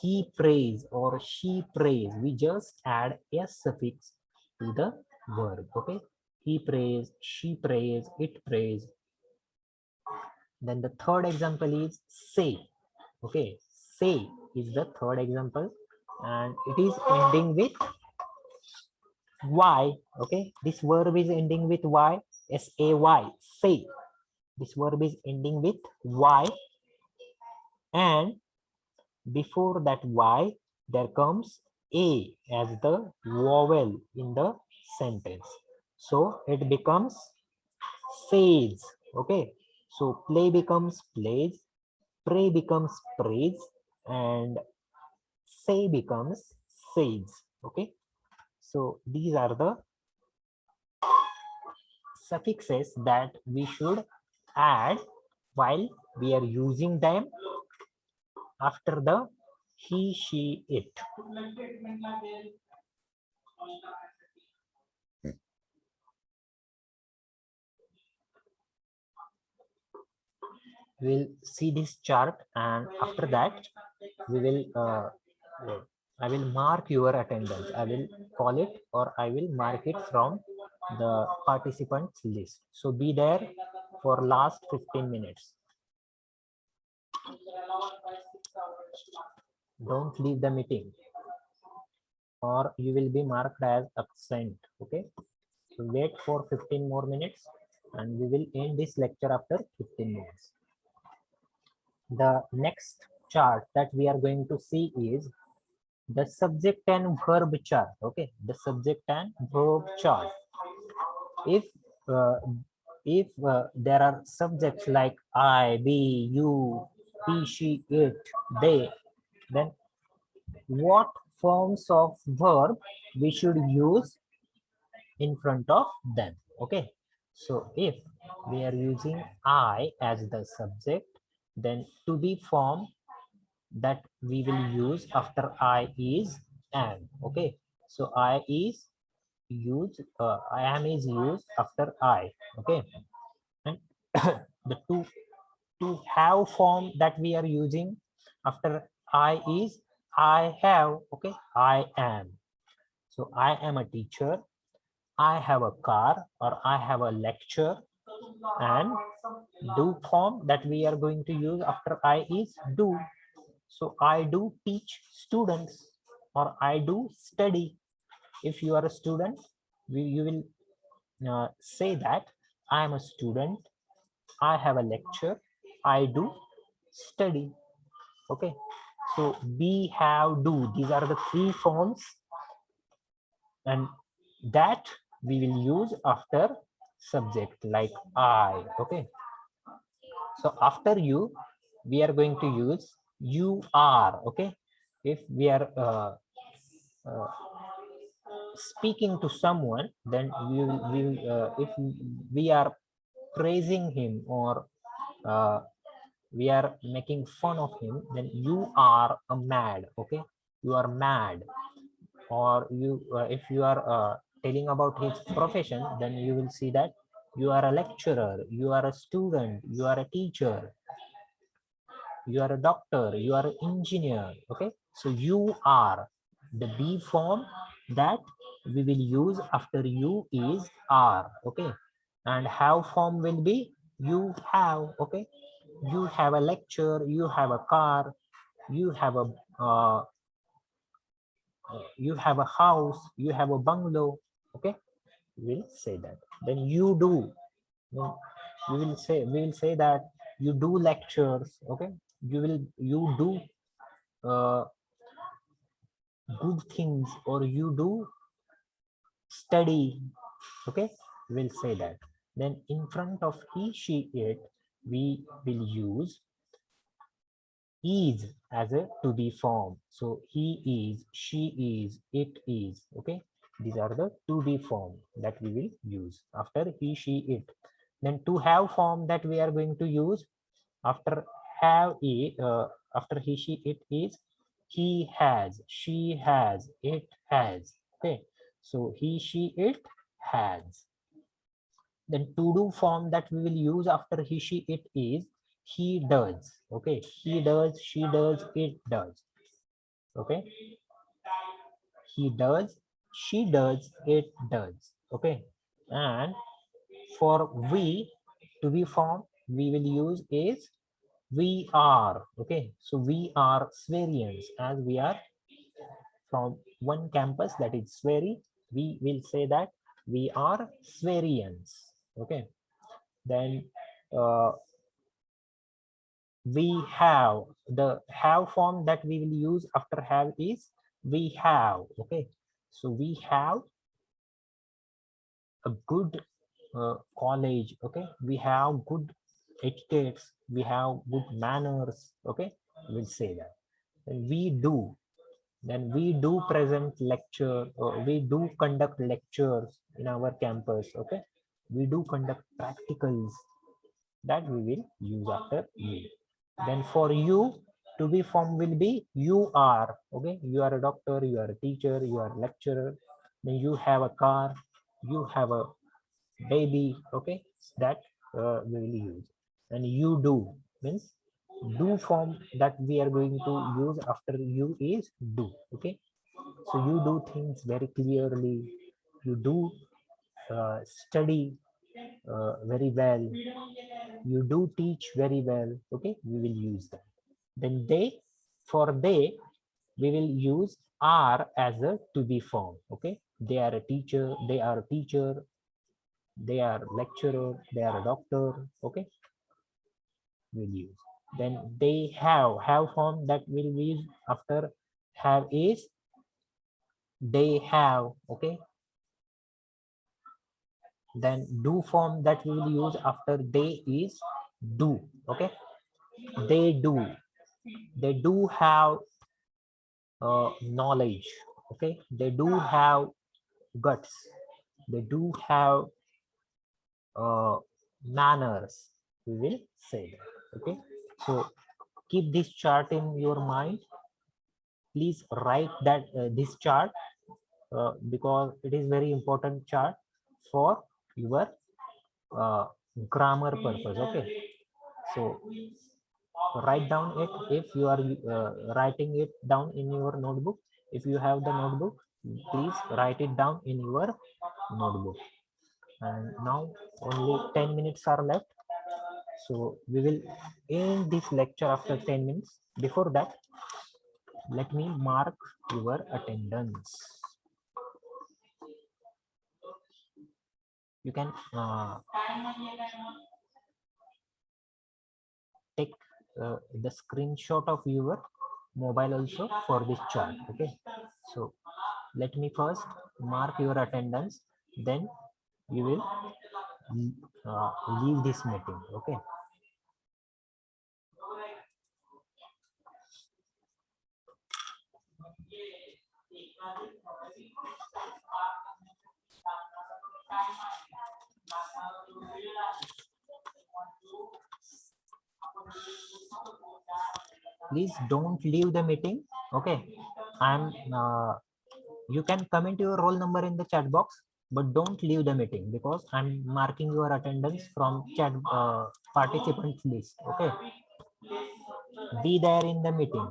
he prays or she prays. We just add S suffix to the verb. Okay, he prays, she prays, it prays. Then the third example is say. Okay, say is the third example, and it is ending with Y. Okay, this verb is ending with Y, S-A-Y, say. This verb is ending with Y, and before that Y, there comes A as the vowel in the sentence. So it becomes says. Okay, so play becomes plays, pray becomes prays, and say becomes says. Okay, so these are the suffixes that we should add while we are using them after the he, she, it. We'll see this chart, and after that we will I will mark your attendance. I will call it or I will mark it from the participants list. So be there for last 15 minutes. Don't leave the meeting or you will be marked as absent. Okay, so wait for 15 more minutes and we will end this lecture after 15 minutes. The next chart that we are going to see is the subject and verb chart. Okay, the subject and verb chart. If if there are subjects like I, we, you, he, she, it, they, then what forms of verb we should use in front of them? Okay, so if we are using I as the subject, then to be form that we will use after I is am. Okay, so I is used, I am is used after I. Okay, and the to have form that we are using after I is I have. Okay, I am. So I am a teacher, I have a car, or I have a lecture. And do form that we are going to use after I is do. So I do teach students, or I do study. If you are a student, you will say that I am a student, I have a lecture, I do study. Okay, so be, have, do, these are the three forms, and that we will use after subject like I. Okay, so after you we are going to use you are. Okay, if we are uh, speaking to someone, then if we are praising him, or we are making fun of him, then you are a mad. Okay, you are mad. Or you if you are telling about his profession, then you will see that you are a lecturer, you are a student, you are a teacher, you are a doctor, you are an engineer. Okay, so you are the be form that we will use after you is are. Okay, and have form will be you have. Okay, you have a lecture, you have a car, you have a you have a house, you have a bungalow. Okay, we'll say that. Then you do, then we will say that you do lectures. Okay, you do uh, good things, or you do study. Okay, we'll say that. Then in front of he, she, it, we will use is as a to be form. So he is, she is, it is. Okay, these are the to be form that we will use after he, she, it. Then to have form that we are going to use after have it, after he, she, it is he has, she has, it has. Okay, so he, she, it has. Then to do form that we will use after he, she, it is he does. Okay, he does, she does, it does. Okay, he does, she does, it does. Okay, and for we to be form we will use is we are. Okay, so we are Sverians, as we are from one campus, that is Sveri. We will say that we are Sverians. Okay, then we have, the have form that we will use after have is we have. Okay, so we have a good college. Okay, we have good etiquettes, we have good manners. Okay, we'll say that. And we do, then we do present lecture, we do conduct lectures in our campus. Okay, we do conduct practicals, that we will use after you. Then for you to be form will be you are. Okay, you are a doctor, you are a teacher, you are a lecturer. Then you have a car, you have a baby. Okay, that we will use. And you do means do form that we are going to use after you is do. Okay, so you do things very clearly, you do study very well, you do teach very well. Okay, we will use that. Then they, for they we will use are as a to be form. Okay, they are a teacher, they are a teacher, they are lecturer, they are a doctor. Okay, we'll use. Then they have form that will be used after have is they have. Okay, Then do form that we will use after they is do. Okay, they do. They do have knowledge. Okay, they do have guts. They do have manners. We will say that. Okay, so keep this chart in your mind. Please write that this chart because it is very important chart for your grammar purpose. Okay, so write down it if you are writing it down in your notebook. If you have the notebook, please write it down in your notebook. And now only 10 minutes are left, so we will end this lecture after 10 minutes. Before that, let me mark your attendance. You can take the screenshot of your mobile also for this chart. Okay, so let me first mark your attendance, then you will leave this meeting. Okay, please don't leave the meeting. Okay, I'm you can comment your roll number in the chat box, but don't leave the meeting because I'm marking your attendance from chat participant list. Okay, be there in the meeting.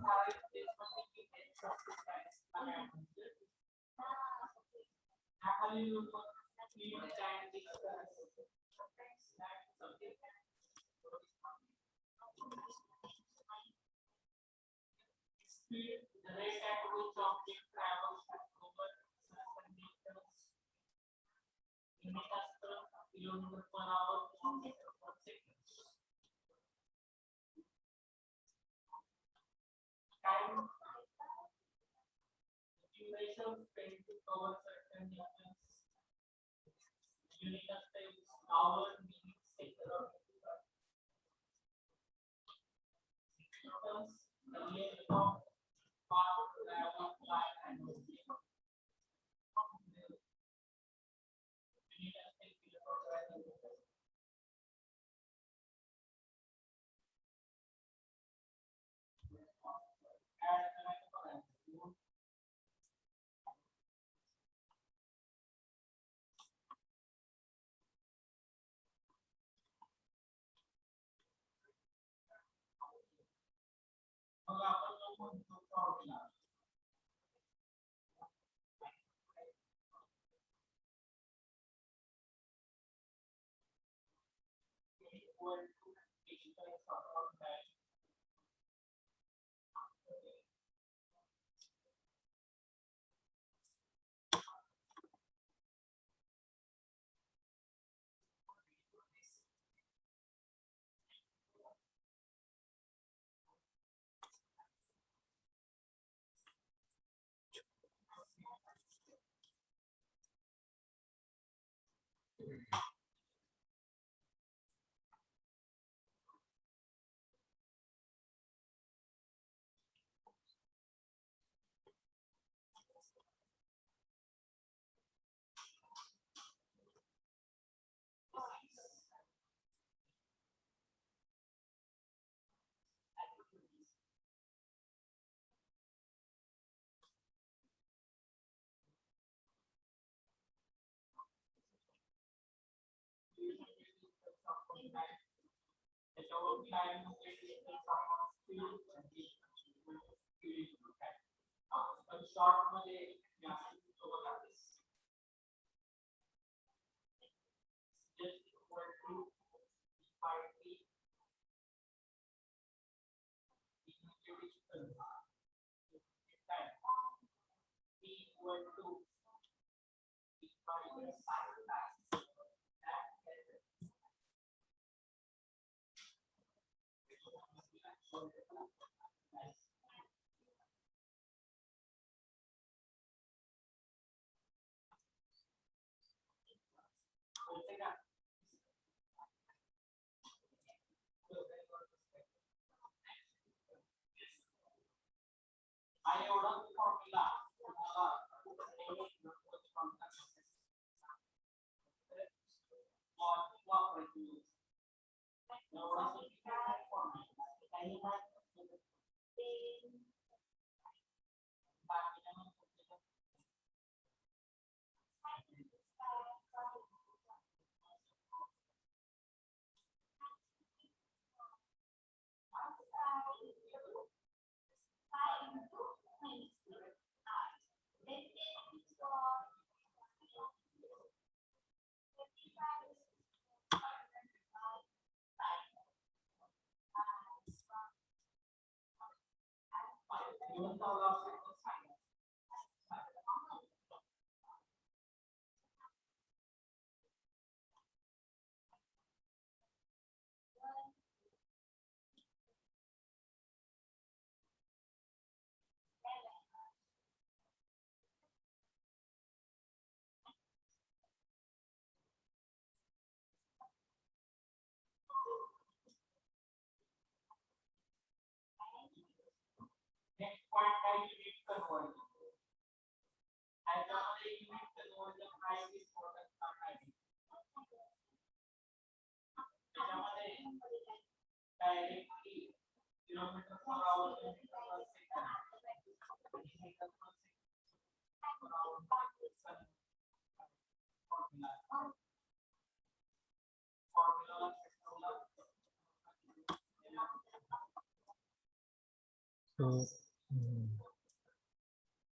So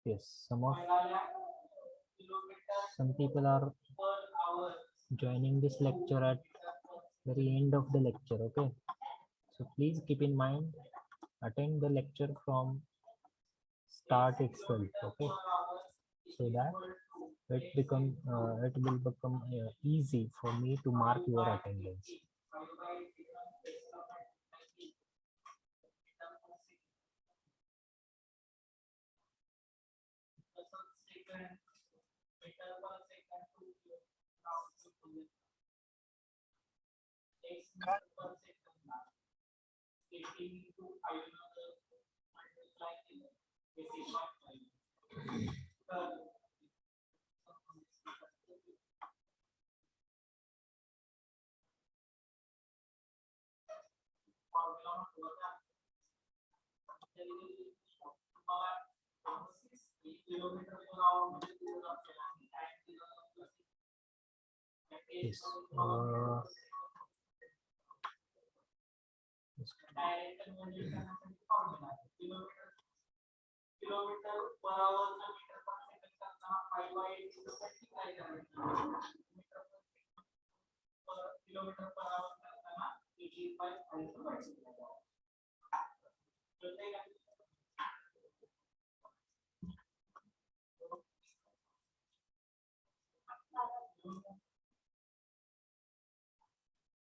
yes, some people are joining this lecture at very end of the lecture. Okay, so please keep in mind, attend the lecture from start itself. Okay, so that it will become easy for me to mark your attendance. Yes.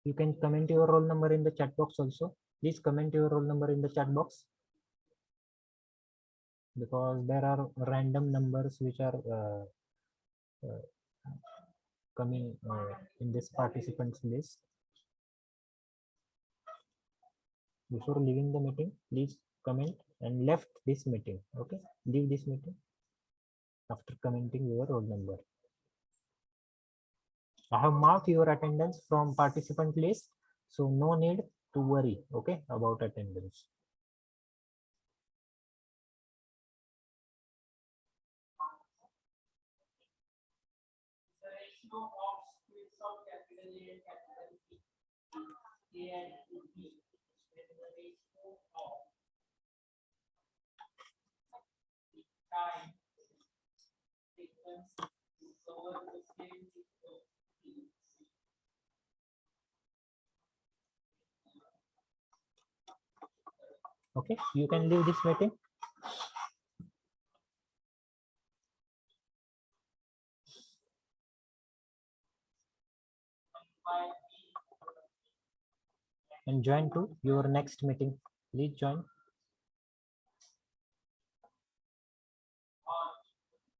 You can comment your roll number in the chat box also. Please comment your roll number in the chat box, because there are random numbers which are coming in this participants list. Before leaving the meeting, please comment and left this meeting. Okay, leave this meeting after commenting your roll number. I have marked your attendance from participant list, so no need to worry, okay, about attendance. Okay, you can leave this meeting. And join to your next meeting. Please join.